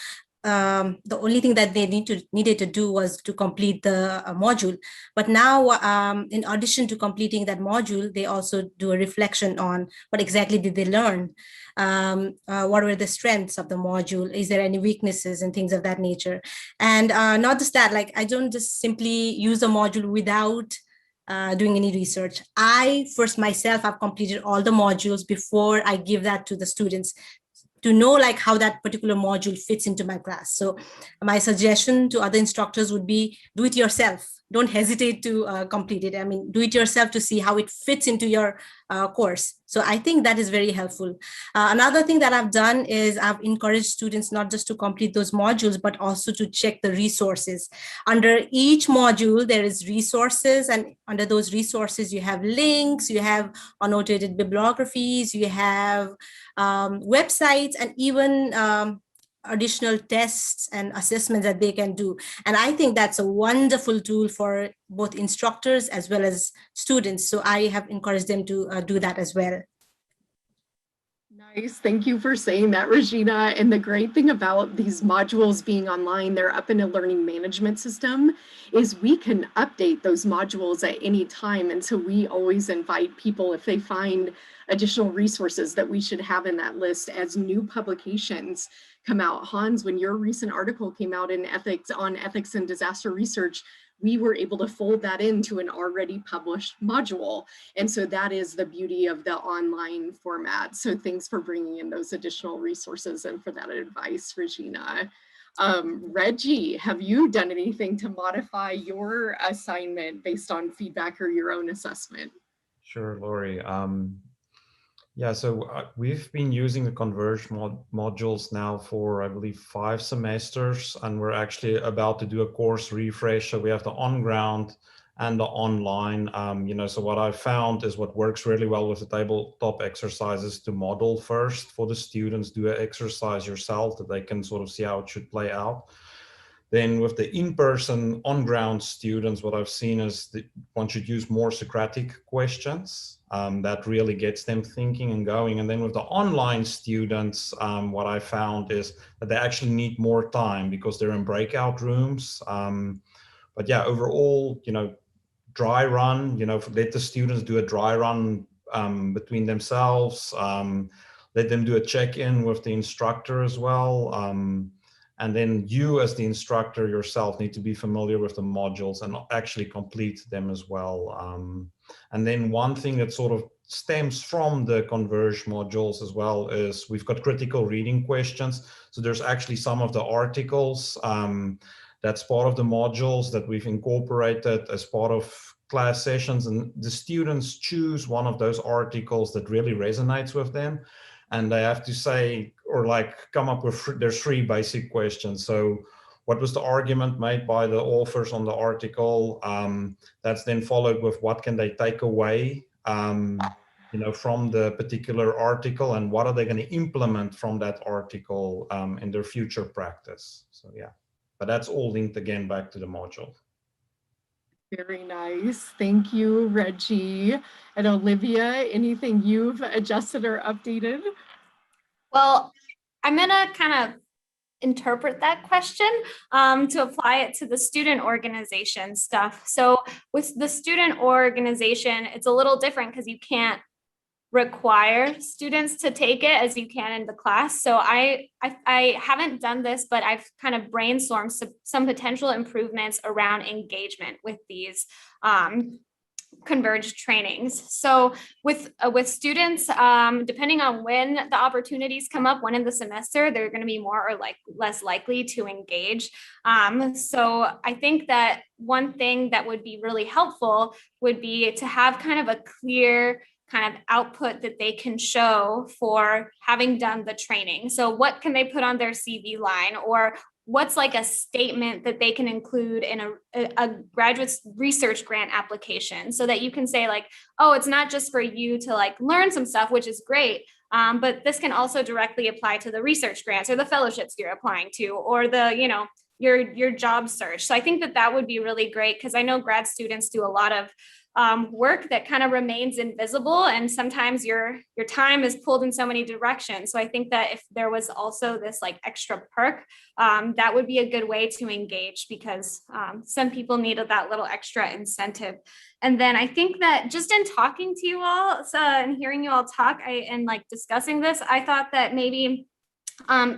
Speaker 3: the only thing that they needed to do was to complete the module. But now, in addition to completing that module, they also do a reflection on what exactly did they learn, what were the strengths of the module, is there any weaknesses and things of that nature. And not just that, like I don't just simply use a module without doing any research. I first myself have completed all the modules before I give that to the students, to know like how that particular module fits into my class. So my suggestion to other instructors would be do it yourself. Don't hesitate to complete it. I mean, do it yourself to see how it fits into your course. So I think that is very helpful. Another thing that I've done is I've encouraged students not just to complete those modules, but also to check the resources. Under each module, there is resources, and under those resources, you have links, you have annotated bibliographies, you have websites, and even additional tests and assessments that they can do. And I think that's a wonderful tool for both instructors as well as students. So I have encouraged them to do that as well.
Speaker 1: Nice. Thank you for saying that, Rejina. And the great thing about these modules being online, they're up in a learning management system, is we can update those modules at any time. And so we always invite people, if they find additional resources that we should have in that list as new publications come out. Hans, when your recent article came out in ethics on ethics and disaster research, we were able to fold that into an already published module. And so that is the beauty of the online format. So thanks for bringing in those additional resources and for that advice, Rejina. Reggie, have you done anything to modify your assignment based on feedback or your own assessment?
Speaker 4: Sure, Lori. Yeah, so we've been using the CONVERGE modules now for, I believe, 5 semesters, and we're actually about to do a course refresh. So we have the on-ground and the online. So what I found is what works really well with the tabletop exercises to model first for the students, do an exercise yourself that they can sort of see how it should play out. Then with the in-person on-ground students, what I've seen is that one should use more Socratic questions. That really gets them thinking and going. And then with the online students, what I found is that they actually need more time because they're in breakout rooms. But yeah, overall, dry run, let the students do a dry run between themselves, let them do a check-in with the instructor as well. And then you as the instructor yourself need to be familiar with the modules and actually complete them as well. And then one thing that sort of stems from the CONVERGE modules as well is we've got critical reading questions. So there's actually some of the articles that's part of the modules that we've incorporated as part of class sessions, and the students choose one of those articles that really resonates with them, and they have to say or like come up with there's 3 basic questions. So what was the argument made by the authors on the article? That's then followed with what can they take away from the particular article, and what are they going to implement from that article in their future practice. So yeah, but that's all linked again back to the module.
Speaker 1: Very nice. Thank you, Reggie. And Olivia, anything you've adjusted or updated?
Speaker 5: Well, I'm going to kind of interpret that question to apply it to the student organization stuff. So with the student organization, it's a little different because you can't require students to take it as you can in the class. So I haven't done this, but I've kind of brainstormed some potential improvements around engagement with these CONVERGE trainings. So with students, depending on when the opportunities come up, when in the semester, they're going to be more or less likely to engage. So I think that one thing that would be really helpful would be to have kind of a clear kind of output that they can show for having done the training. So what can they put on their CV line, or what's like a statement that they can include in a graduate research grant application, so that you can say like, oh, it's not just for you to like learn some stuff, which is great, but this can also directly apply to the research grants or the fellowships you're applying to, or the, your job search. So I think that would be really great, because I know grad students do a lot of work that kind of remains invisible, and sometimes your time is pulled in so many directions. So I think that if there was also this like extra perk, that would be a good way to engage, because some people needed that little extra incentive. And then I think that just in talking to you all and hearing you all talk and like discussing this, I thought that maybe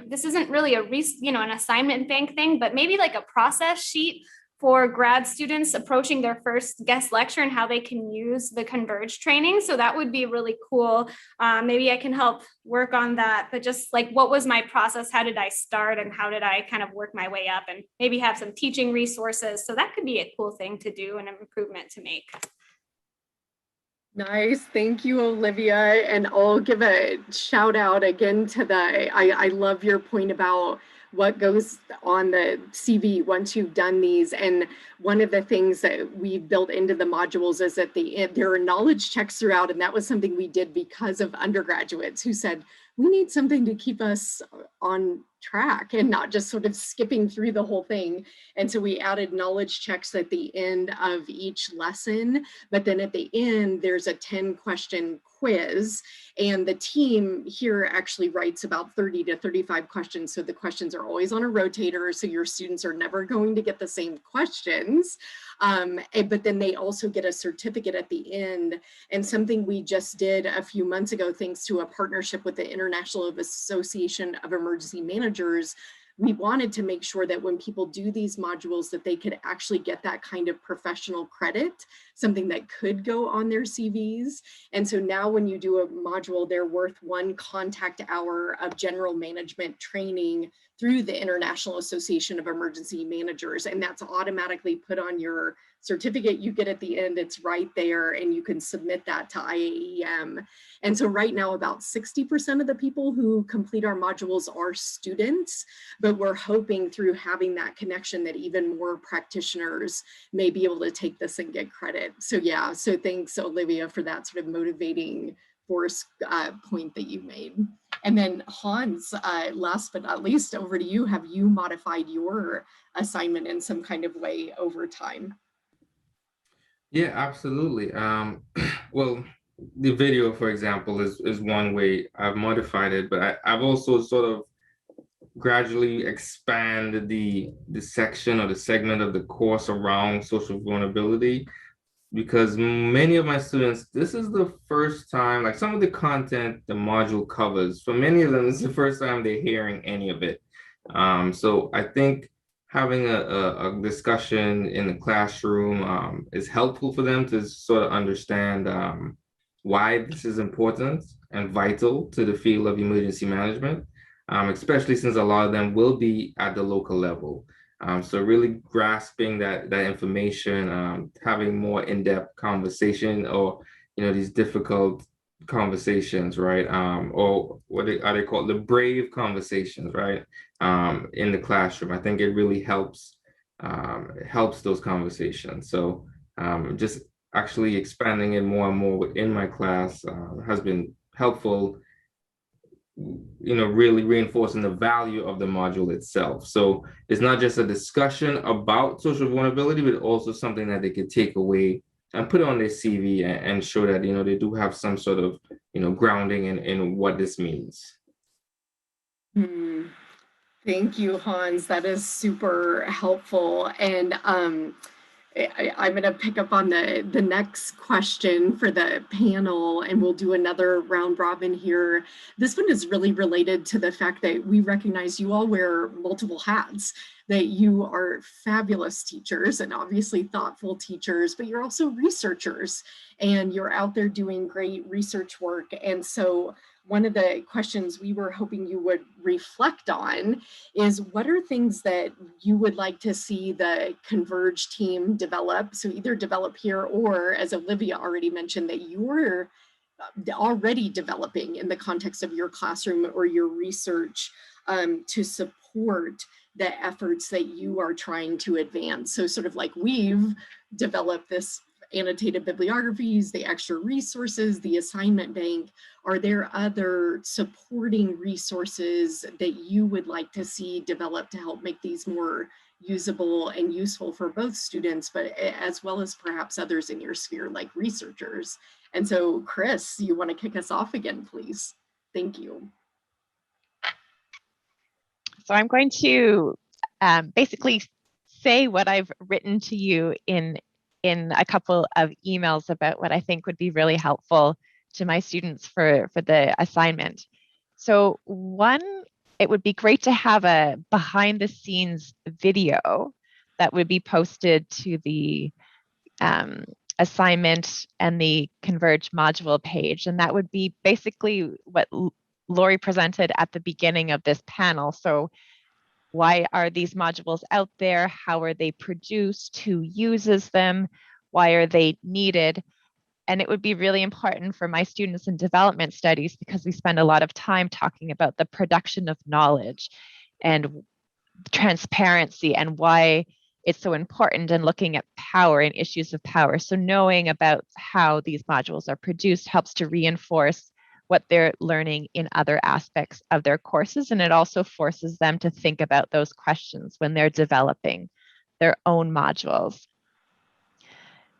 Speaker 5: this isn't really an assignment bank thing, but maybe like a process sheet for grad students approaching their first guest lecture and how they can use the CONVERGE training. So that would be really cool. Maybe I can help work on that, but just like, what was my process? How did I start, and how did I kind of work my way up, and maybe have some teaching resources. So that could be a cool thing to do and an improvement to make.
Speaker 1: Nice. Thank you, Olivia. And I'll give a shout out again to I love your point about what goes on the CV once you've done these. And one of the things that we've built into the modules is that there are knowledge checks throughout. And that was something we did because of undergraduates who said, we need something to keep us on track and not just sort of skipping through the whole thing. And so we added knowledge checks at the end of each lesson, but then at the end, there's a 10-question quiz, and the team here actually writes about 30 to 35 questions. So the questions are always on a rotator, so your students are never going to get the same questions. But then they also get a certificate at the end. And something we just did a few months ago, thanks to a partnership with the International Association of Emergency Managers, we wanted to make sure that when people do these modules that they could actually get that kind of professional credit, something that could go on their CVs. And so now when you do a module, they're worth 1 contact hour of general management training through the International Association of Emergency Managers. And that's automatically put on your certificate you get at the end. It's right there, and you can submit that to IAEM. And so right now, about 60% of the people who complete our modules are students, but we're hoping through having that connection that even more practitioners may be able to take this and get credit. So yeah, so thanks, Olivia, for that sort of motivating force point that you made. And then Hans, last but not least, over to you. Have you modified your assignment in some kind of way over time?
Speaker 6: Yeah, absolutely. Well, the video, for example, is one way I've modified it, but I've also sort of gradually expanded the section or the segment of the course around social vulnerability. because many of my students, this is the first time, like some of the content the module covers, for many of them, it's the first time they're hearing any of it. So I think having a discussion in the classroom is helpful for them to sort of understand why this is important and vital to the field of emergency management, especially since a lot of them will be at the local level. So really grasping that information, having more in-depth conversation, or these difficult conversations, right? Or what are they called? The brave conversations, right? In the classroom. I think it really helps those conversations. So just actually expanding it more and more within my class has been helpful, really reinforcing the value of the module itself. So it's not just a discussion about social vulnerability, but also something that they could take away and put on their CV and show that, they do have some sort of, grounding in what this means.
Speaker 1: Thank you, Hans. That is super helpful. And I'm going to pick up on the next question for the panel, and we'll do another round robin here. This one is really related to the fact that we recognize you all wear multiple hats, that you are fabulous teachers and obviously thoughtful teachers, but you're also researchers and you're out there doing great research work. And so one of the questions we were hoping you would reflect on is, what are things that you would like to see the CONVERGE team develop? So either develop here, or as Olivia already mentioned, that you're already developing in the context of your classroom or your research to support the efforts that you are trying to advance. So sort of like we've developed this annotated bibliographies, the extra resources, the assignment bank. Are there other supporting resources that you would like to see developed to help make these more usable and useful for both students, but as well as perhaps others in your sphere, like researchers? And so, Chris, you want to kick us off again, please? Thank you.
Speaker 2: So I'm going to basically say what I've written to you in a couple of emails about what I think would be really helpful to my students for the assignment. So one, it would be great to have a behind the scenes video that would be posted to the assignment and the CONVERGE module page. And that would be basically what Lori presented at the beginning of this panel. So why are these modules out there? How are they produced? Who uses them? Why are they needed? And it would be really important for my students in development studies, because we spend a lot of time talking about the production of knowledge and transparency and why it's so important, and looking at power and issues of power. So knowing about how these modules are produced helps to reinforce what they're learning in other aspects of their courses. And it also forces them to think about those questions when they're developing their own modules.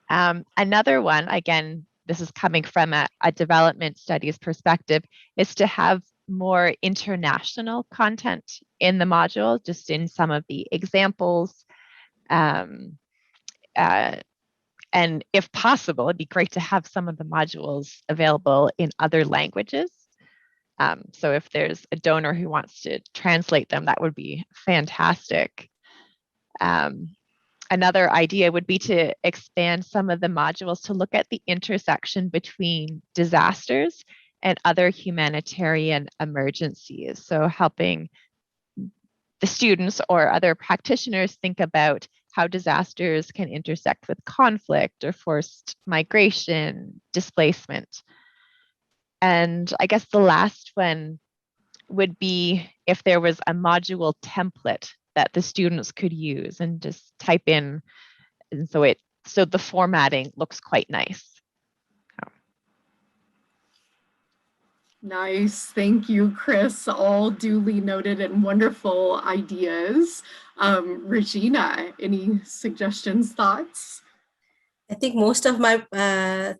Speaker 2: Another one, again, this is coming from a development studies perspective, is to have more international content in the module, just in some of the examples. And if possible, it'd be great to have some of the modules available in other languages. So if there's a donor who wants to translate them, that would be fantastic. Another idea would be to expand some of the modules to look at the intersection between disasters and other humanitarian emergencies. So helping the students or other practitioners think about how disasters can intersect with conflict or forced migration, displacement. And I guess the last one would be if there was a module template that the students could use and just type in, and so the formatting looks quite nice.
Speaker 1: Nice, thank you, Chris. All duly noted and wonderful ideas. Rejina, any suggestions, thoughts?
Speaker 3: I think most of my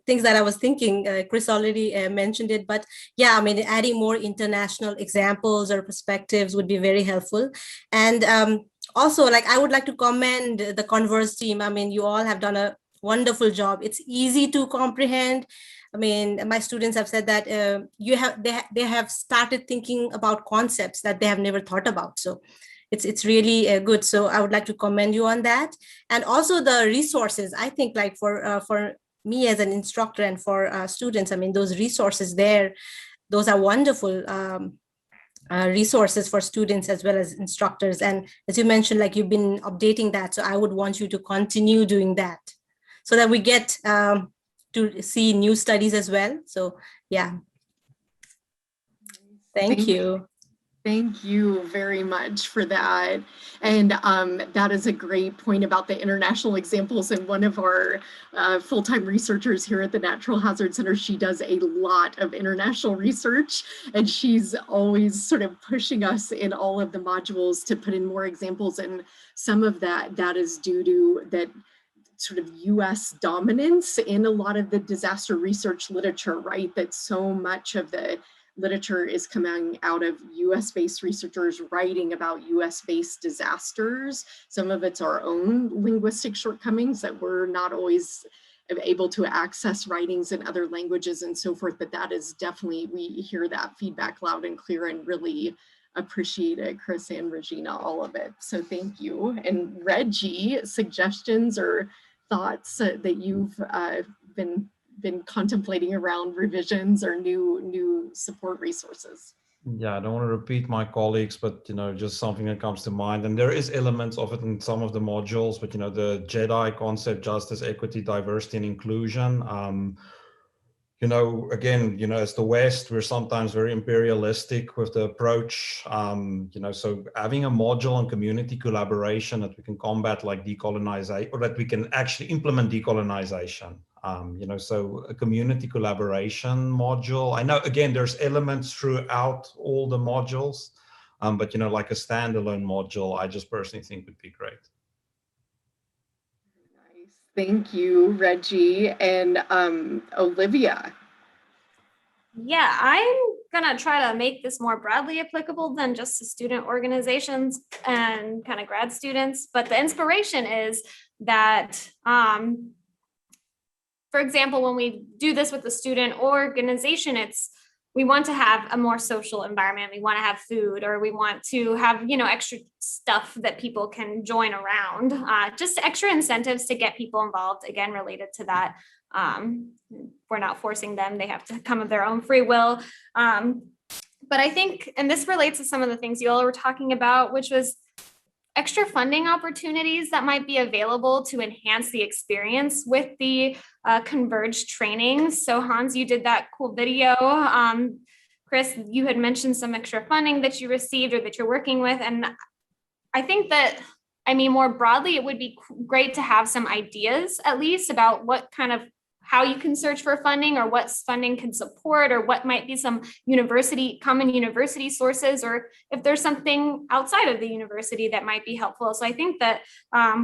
Speaker 3: things that I was thinking, Chris already mentioned it, but yeah, I mean, adding more international examples or perspectives would be very helpful. And also, like, I would like to commend the CONVERGE team. I mean, you all have done a wonderful job. It's easy to comprehend. I mean, my students have said that they have started thinking about concepts that they have never thought about. So it's really good. So I would like to commend you on that. And also the resources. I think like for me as an instructor and for students, I mean, those resources there, those are wonderful resources for students as well as instructors. And as you mentioned, like you've been updating that. So I would want you to continue doing that so that we get to see new studies as well. So yeah. Thank you.
Speaker 1: Thank you very much for that. And that is a great point about the international examples. And one of our full-time researchers here at the Natural Hazard Center, she does a lot of international research, and she's always sort of pushing us in all of the modules to put in more examples. And some of that is due to that sort of US dominance in a lot of the disaster research literature, right? That so much of the literature is coming out of US-based researchers writing about US-based disasters. Some of it's our own linguistic shortcomings that we're not always able to access writings in other languages and so forth, but that is definitely, we hear that feedback loud and clear and really appreciate it, Chris and Regina, all of it. So thank you. And Reggie, suggestions or thoughts that you've been contemplating around revisions or new support resources?
Speaker 4: Yeah, I don't want to repeat my colleagues, but just something that comes to mind. And there is elements of it in some of the modules, but the JEDI concept, justice, equity, diversity, and inclusion. Again, as the West, we're sometimes very imperialistic with the approach. So having a module on community collaboration that we can combat like decolonization, or that we can actually implement decolonization. So a community collaboration module. I know, again, there's elements throughout all the modules, but like a standalone module, I just personally think would be great.
Speaker 1: Nice, thank you, Reggie. And Olivia.
Speaker 5: Yeah, I'm gonna try to make this more broadly applicable than just to student organizations and kind of grad students. But the inspiration is that, for example, when we do this with the student organization, we want to have a more social environment. We want to have food, or we want to have, extra stuff that people can join around, just extra incentives to get people involved, again, related to that. We're not forcing them. They have to come of their own free will. But I think, and this relates to some of the things you all were talking about, which was extra funding opportunities that might be available to enhance the experience with the CONVERGE training. So Hans, you did that cool video. Chris, you had mentioned some extra funding that you received or that you're working with. And I think that, more broadly, it would be great to have some ideas at least about how you can search for funding, or what funding can support, or what might be some common university sources, or if there's something outside of the university that might be helpful. So I think that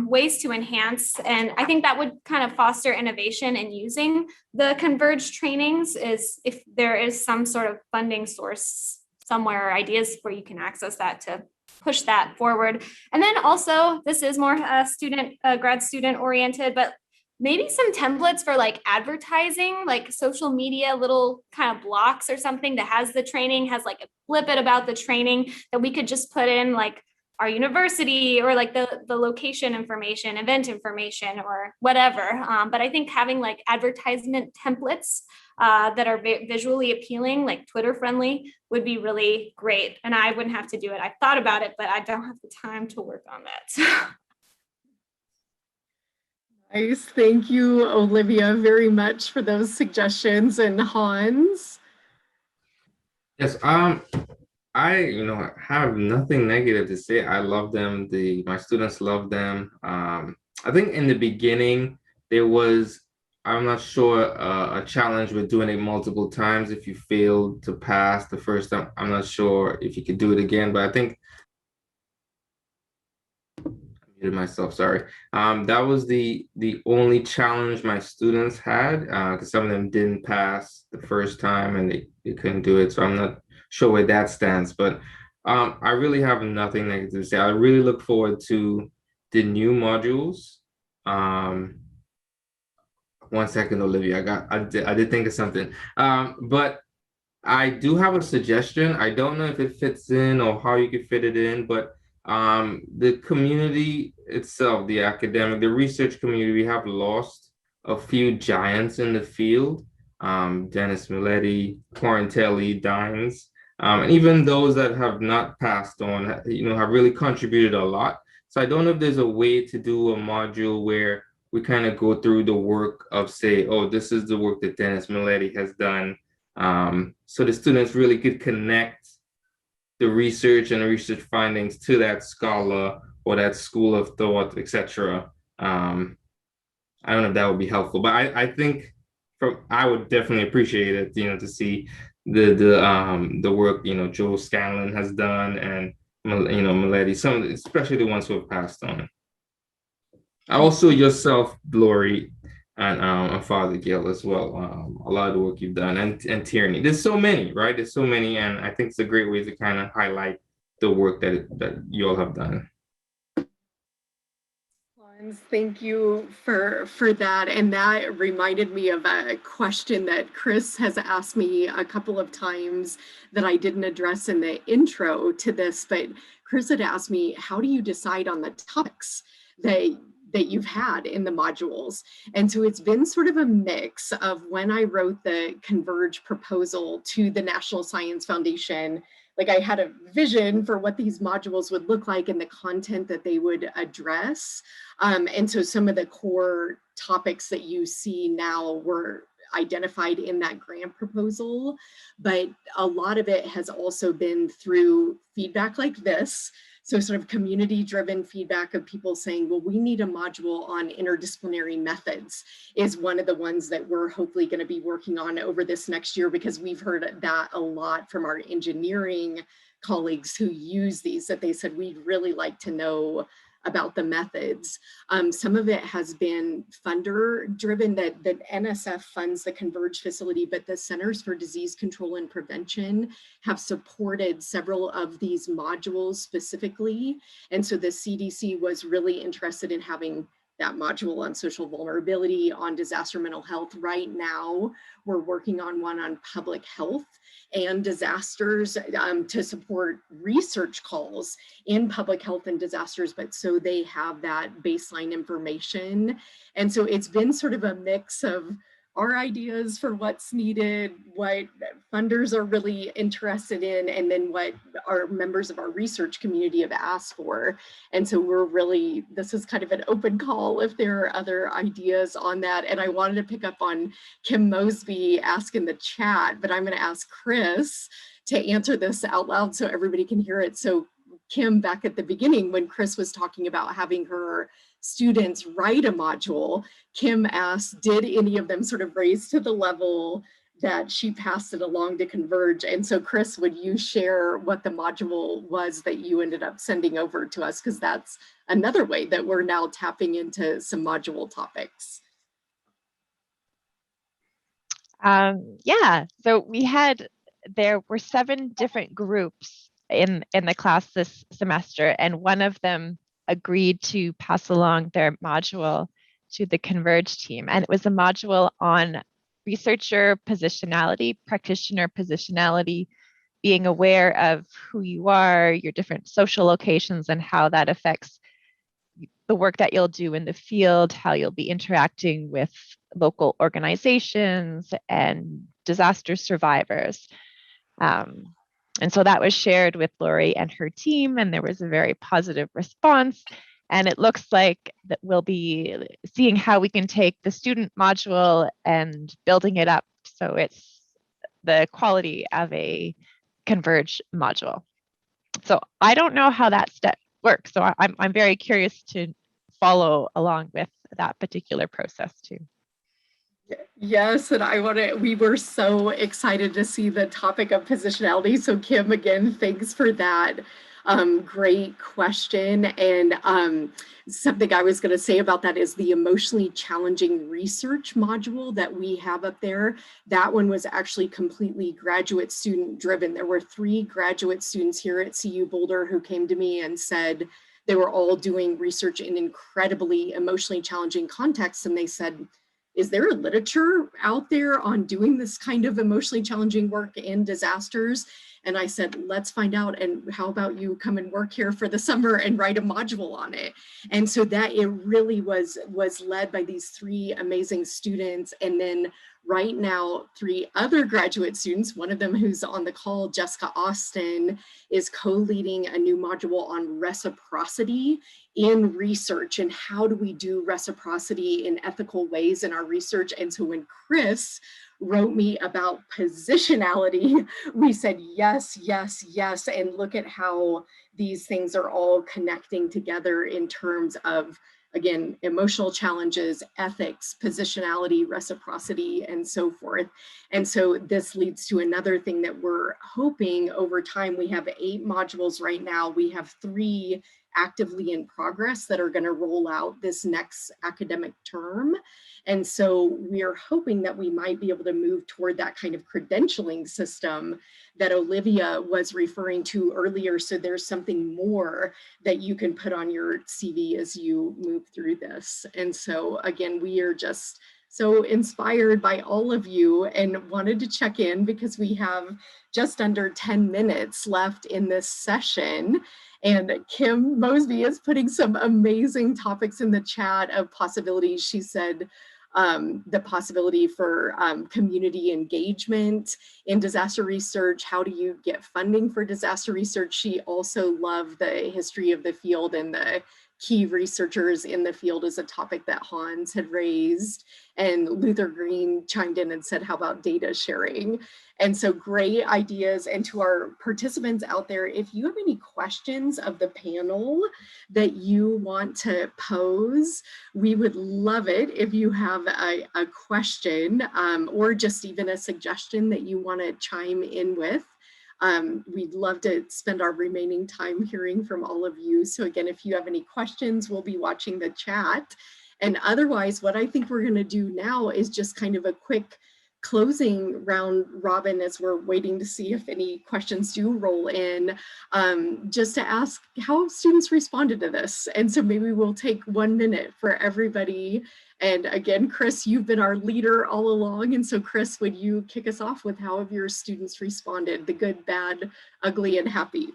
Speaker 5: ways to enhance, and I think that would kind of foster innovation in using the CONVERGE trainings, is if there is some sort of funding source somewhere, or ideas where you can access that to push that forward. And then also, this is more grad student oriented, but maybe some templates for like advertising, like social media, little kind of blocks or something that has the training, has like a snippet about the training that we could just put in, like our university, or like the location information, event information, or whatever. But I think having like advertisement templates that are visually appealing, like Twitter friendly, would be really great. And I wouldn't have to do it. I thought about it, but I don't have the time to work on that.
Speaker 1: Nice. Thank you, Olivia, very much for those suggestions. And Hans?
Speaker 6: Yes, I have nothing negative to say. I love them. My students love them. I think in the beginning there was, I'm not sure, a challenge with doing it multiple times. If you failed to pass the first time, I'm not sure if you could do it again, but I think myself, sorry. That was the only challenge my students had, because some of them didn't pass the first time and they couldn't do it. So I'm not sure where that stands, but I really have nothing negative to say. I really look forward to the new modules. 1 second, Olivia. I did think of something. But I do have a suggestion. I don't know if it fits in or how you could fit it in, but the community itself, the academic, the research community, we have lost a few giants in the field. Dennis Milletti, Quarantelli, Dines, and even those that have not passed on, have really contributed a lot. So I don't know if there's a way to do a module where we kind of go through the work of, say, oh, this is the work that Dennis Milletti has done. So the students really could connect the research and the research findings to that scholar or that school of thought, etc. I don't know if that would be helpful, but I think I would definitely appreciate it, to see the work Joel Scanlon has done, and Milletti, especially the ones who have passed on. Also yourself, Lori, and Father Gil as well. A lot of the work you've done, and Tierney. There's so many, right? There's so many, and I think it's a great way to kind of highlight the work that you all have done.
Speaker 1: Thank you for that. And that reminded me of a question that Chris has asked me a couple of times that I didn't address in the intro to this, but Chris had asked me, how do you decide on the topics that you've had in the modules? And so it's been sort of a mix of when I wrote the CONVERGE proposal to the National Science Foundation. Like, I had a vision for what these modules would look like and the content that they would address. And so some of the core topics that you see now were identified in that grant proposal, but a lot of it has also been through feedback like this. So sort of community-driven feedback of people saying, well, we need a module on interdisciplinary methods is one of the ones that we're hopefully going to be working on over this next year, because we've heard that a lot from our engineering colleagues who use these, that they said, we'd really like to know about the methods. Some of it has been funder driven, that NSF funds the CONVERGE facility, but the Centers for Disease Control and Prevention have supported several of these modules specifically. And so the CDC was really interested in having that module on social vulnerability, on disaster mental health. Right now, we're working on one on public health and disasters to support research calls in public health and disasters, but so they have that baseline information. And so it's been sort of a mix of our ideas for what's needed, what funders are really interested in, and then what our members of our research community have asked for. And so this is kind of an open call if there are other ideas on that. And I wanted to pick up on Kim Mosby asking the chat, but I'm going to ask Chris to answer this out loud so everybody can hear it. So Kim, back at the beginning, when Chris was talking about having her students write a module, Kim asked, did any of them sort of raise to the level that she passed it along to CONVERGE? And so Chris, would you share what the module was that you ended up sending over to us? Because that's another way that we're now tapping into some module topics.
Speaker 2: Yeah, so there were 7 different groups in the class this semester, and one of them agreed to pass along their module to the CONVERGE team. And it was a module on researcher positionality, practitioner positionality, being aware of who you are, your different social locations, and how that affects the work that you'll do in the field, how you'll be interacting with local organizations and disaster survivors. And so that was shared with Lori and her team, and there was a very positive response. And it looks like that we'll be seeing how we can take the student module and building it up so it's the quality of a CONVERGE module. So I don't know how that step works. So I'm very curious to follow along with that particular process too.
Speaker 1: Yes, and we were so excited to see the topic of positionality. So Kim, again, thanks for that great question. And something I was going to say about that is the emotionally challenging research module that we have up there. That one was actually completely graduate student driven. There were 3 graduate students here at CU Boulder who came to me and said they were all doing research in incredibly emotionally challenging contexts. And they said, is there a literature out there on doing this kind of emotionally challenging work in disasters? And I said, let's find out. And how about you come and work here for the summer and write a module on it? And so that it really was led by these 3 amazing students. And then right now, 3 other graduate students, one of them who's on the call, Jessica Austin, is co-leading a new module on reciprocity in research, and how do we do reciprocity in ethical ways in our research. And so when Chris wrote me about positionality, we said yes, yes, yes, and look at how these things are all connecting together in terms of, again, emotional challenges, ethics, positionality, reciprocity, and so forth. And so this leads to another thing that we're hoping over time. We have 8 modules right now. We have 3 actively in progress that are going to roll out this next academic term. And so we are hoping that we might be able to move toward that kind of credentialing system that Olivia was referring to earlier. So there's something more that you can put on your CV as you move through this. And so again, we are just so inspired by all of you and wanted to check in because we have just under 10 minutes left in this session. And Kim Mosby is putting some amazing topics in the chat of possibilities. She said the possibility for community engagement in disaster research. How do you get funding for disaster research? She also loved the history of the field and the key researchers in the field as a topic that Hans had raised. And Luther Green chimed in and said, how about data sharing? And so great ideas. And to our participants out there, if you have any questions of the panel that you want to pose, we would love it if you have a question or just even a suggestion that you want to chime in with. We'd love to spend our remaining time hearing from all of you. So again, if you have any questions, we'll be watching the chat. And otherwise, what I think we're going to do now is just kind of a quick closing round robin as we're waiting to see if any questions do roll in, just to ask how students responded to this. And so maybe we'll take 1 minute for everybody. And again, Chris, you've been our leader all along. And so Chris, would you kick us off with how have your students responded, the good, bad, ugly, and happy?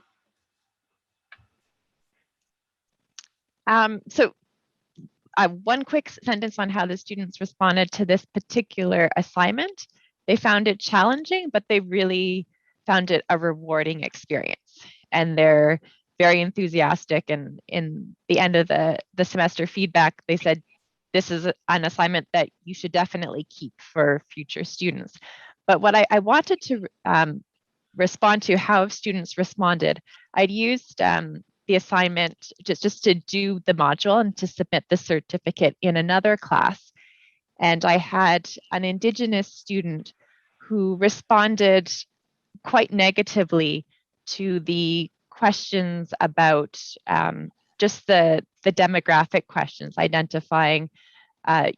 Speaker 2: One quick sentence on how the students responded to this particular assignment. They found it challenging, but they really found it a rewarding experience. And they're very enthusiastic. And in the end of the semester feedback, they said, this is an assignment that you should definitely keep for future students. But what I wanted to respond to how students responded, I'd used the assignment just to do the module and to submit the certificate in another class. And I had an Indigenous student who responded quite negatively to the questions about just the demographic questions, identifying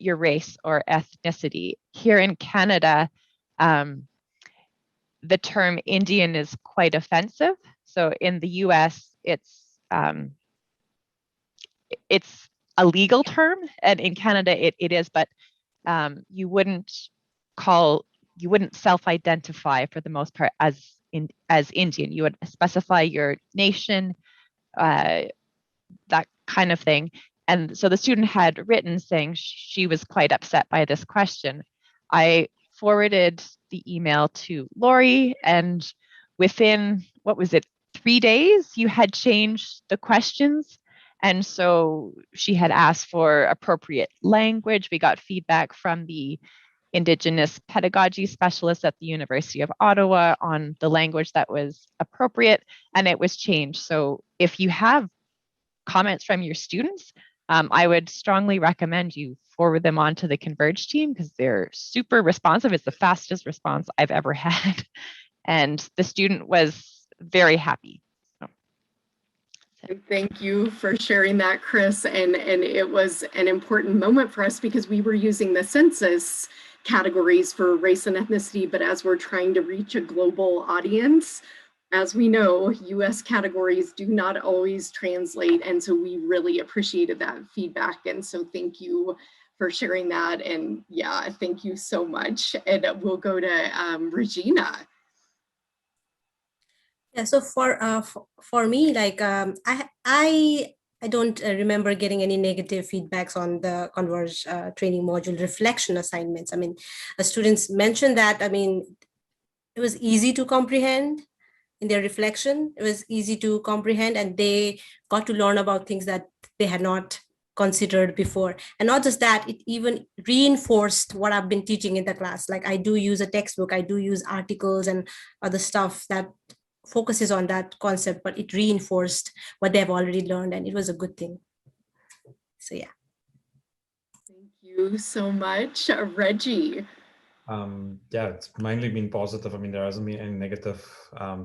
Speaker 2: your race or ethnicity. Here in Canada, the term Indian is quite offensive. So in the US, it's a legal term, and in Canada it is, but you wouldn't self-identify for the most part as Indian. You would specify your nation, that kind of thing. And so the student had written saying she was quite upset by this question. I forwarded the email to Lori, and within, 3 days, you had changed the questions. And so she had asked for appropriate language. We got feedback from the Indigenous pedagogy specialist at the University of Ottawa on the language that was appropriate, and it was changed. So if you have comments from your students, I would strongly recommend you forward them on to the CONVERGE team because they're super responsive. It's the fastest response I've ever had. And the student was very happy.
Speaker 1: Thank you for sharing that, Chris. And it was an important moment for us because we were using the census categories for race and ethnicity, but as we're trying to reach a global audience, as we know, US categories do not always translate. And so we really appreciated that feedback. And so thank you sharing that. And yeah, thank you so much. And we'll go to Regina.
Speaker 3: Yeah, so for me, like I don't remember getting any negative feedbacks on the CONVERGE training module reflection assignments. I mean, students mentioned that, I mean, it was easy to comprehend in their reflection. It was easy to comprehend, and they got to learn about things that they had not considered before. And not just that, it even reinforced what I've been teaching in the class. Like I do use a textbook, I do use articles and other stuff that focuses on that concept, but it reinforced what they've already learned, and it was a good thing. So yeah.
Speaker 1: Thank you so much, Reggie.
Speaker 4: Yeah, it's mainly been positive. I mean, there hasn't been any negative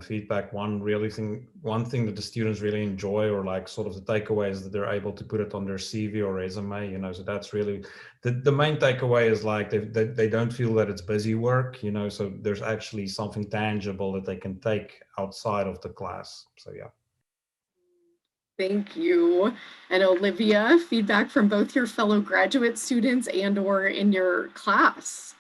Speaker 4: feedback. One thing that the students really enjoy, or like sort of the takeaway, is that they're able to put it on their CV or resume, you know, so that's really the main takeaway is like they don't feel that it's busy work, you know, so there's actually something tangible that they can take outside of the class. So yeah.
Speaker 1: Thank you. And Olivia, feedback from both your fellow graduate students and or in your class.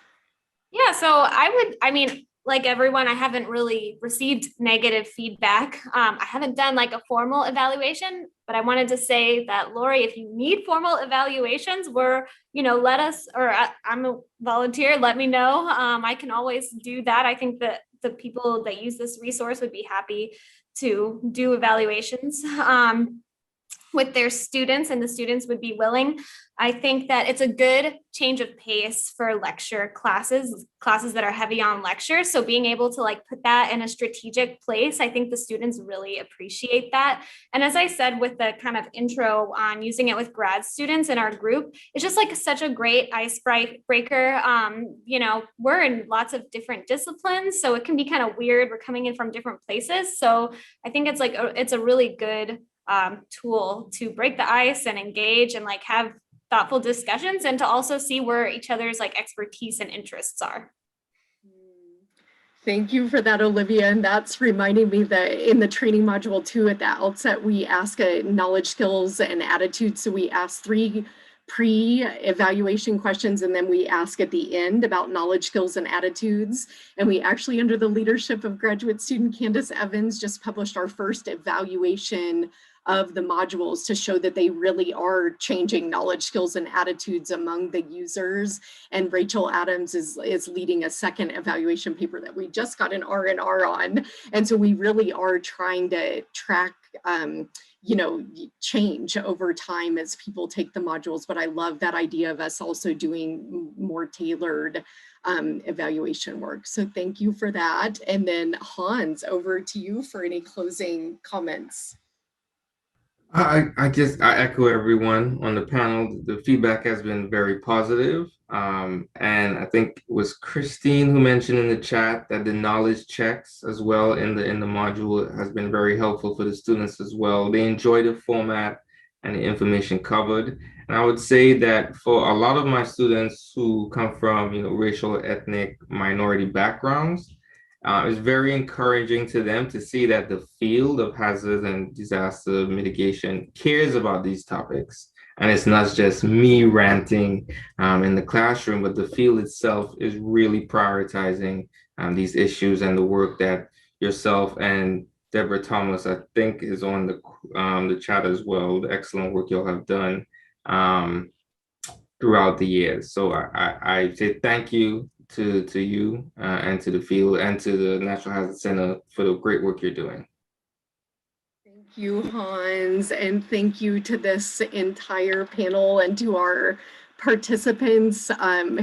Speaker 5: Yeah, so I mean, like everyone, I haven't really received negative feedback. I haven't done like a formal evaluation, but I wanted to say that, Lori, if you need formal evaluations, let us, or I'm a volunteer, let me know. I can always do that. I think that the people that use this resource would be happy to do evaluations with their students, and the students would be willing. I think that it's a good change of pace for lecture classes that are heavy on lectures. So being able to like put that in a strategic place, I think the students really appreciate that. And as I said, with the kind of intro on using it with grad students in our group, it's just like such a great icebreaker. We're in lots of different disciplines, so it can be kind of weird. We're coming in from different places. So I think it's a really good tool to break the ice and engage and like have thoughtful discussions, and to also see where each other's like expertise and interests are.
Speaker 1: Thank you for that, Olivia. And that's reminding me that in the training module 2 at the outset, we ask knowledge, skills, and attitudes. So we ask 3 pre-evaluation questions, and then we ask at the end about knowledge, skills, and attitudes. And we actually, under the leadership of graduate student Candace Evans, just published our first evaluation of the modules to show that they really are changing knowledge, skills, and attitudes among the users. And Rachel Adams is leading a second evaluation paper that we just got an R&R on. And so we really are trying to track change over time as people take the modules. But I love that idea of us also doing more tailored evaluation work. So thank you for that. And then Hans, over to you for any closing comments.
Speaker 6: I echo everyone on the panel. The feedback has been very positive. And I think it was Christine who mentioned in the chat that the knowledge checks as well in the module has been very helpful for the students as well. They enjoy the format and the information covered. And I would say that for a lot of my students who come from, racial, ethnic, minority backgrounds, it's very encouraging to them to see that the field of hazard and disaster mitigation cares about these topics. And it's not just me ranting in the classroom, but the field itself is really prioritizing these issues, and the work that yourself and Deborah Thomas, I think, is on the chat as well. The excellent work you'll have done throughout the years. So I say thank you to you and to the field and to the Natural Hazard Center for the great work you're doing.
Speaker 1: Thank you, Hans, and thank you to this entire panel and to our participants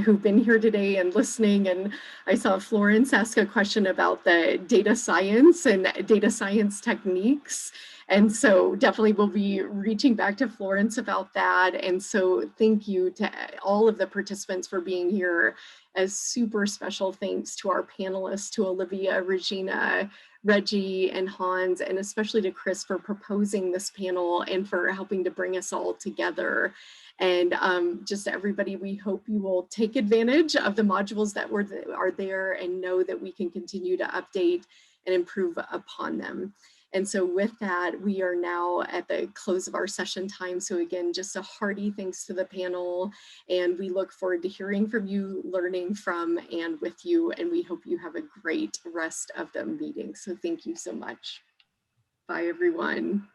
Speaker 1: who've been here today and listening. And I saw Florence ask a question about the data science and data science techniques. And so definitely we'll be reaching back to Florence about that. And so thank you to all of the participants for being here. As super special thanks to our panelists, to Olivia, Regina, Reggie, and Hans, and especially to Chris for proposing this panel and for helping to bring us all together. And just everybody, we hope you will take advantage of the modules that are there and know that we can continue to update and improve upon them. And so with that, we are now at the close of our session time. So again, just a hearty thanks to the panel, and we look forward to hearing from you, learning from and with you, and we hope you have a great rest of the meeting. So thank you so much. Bye, everyone.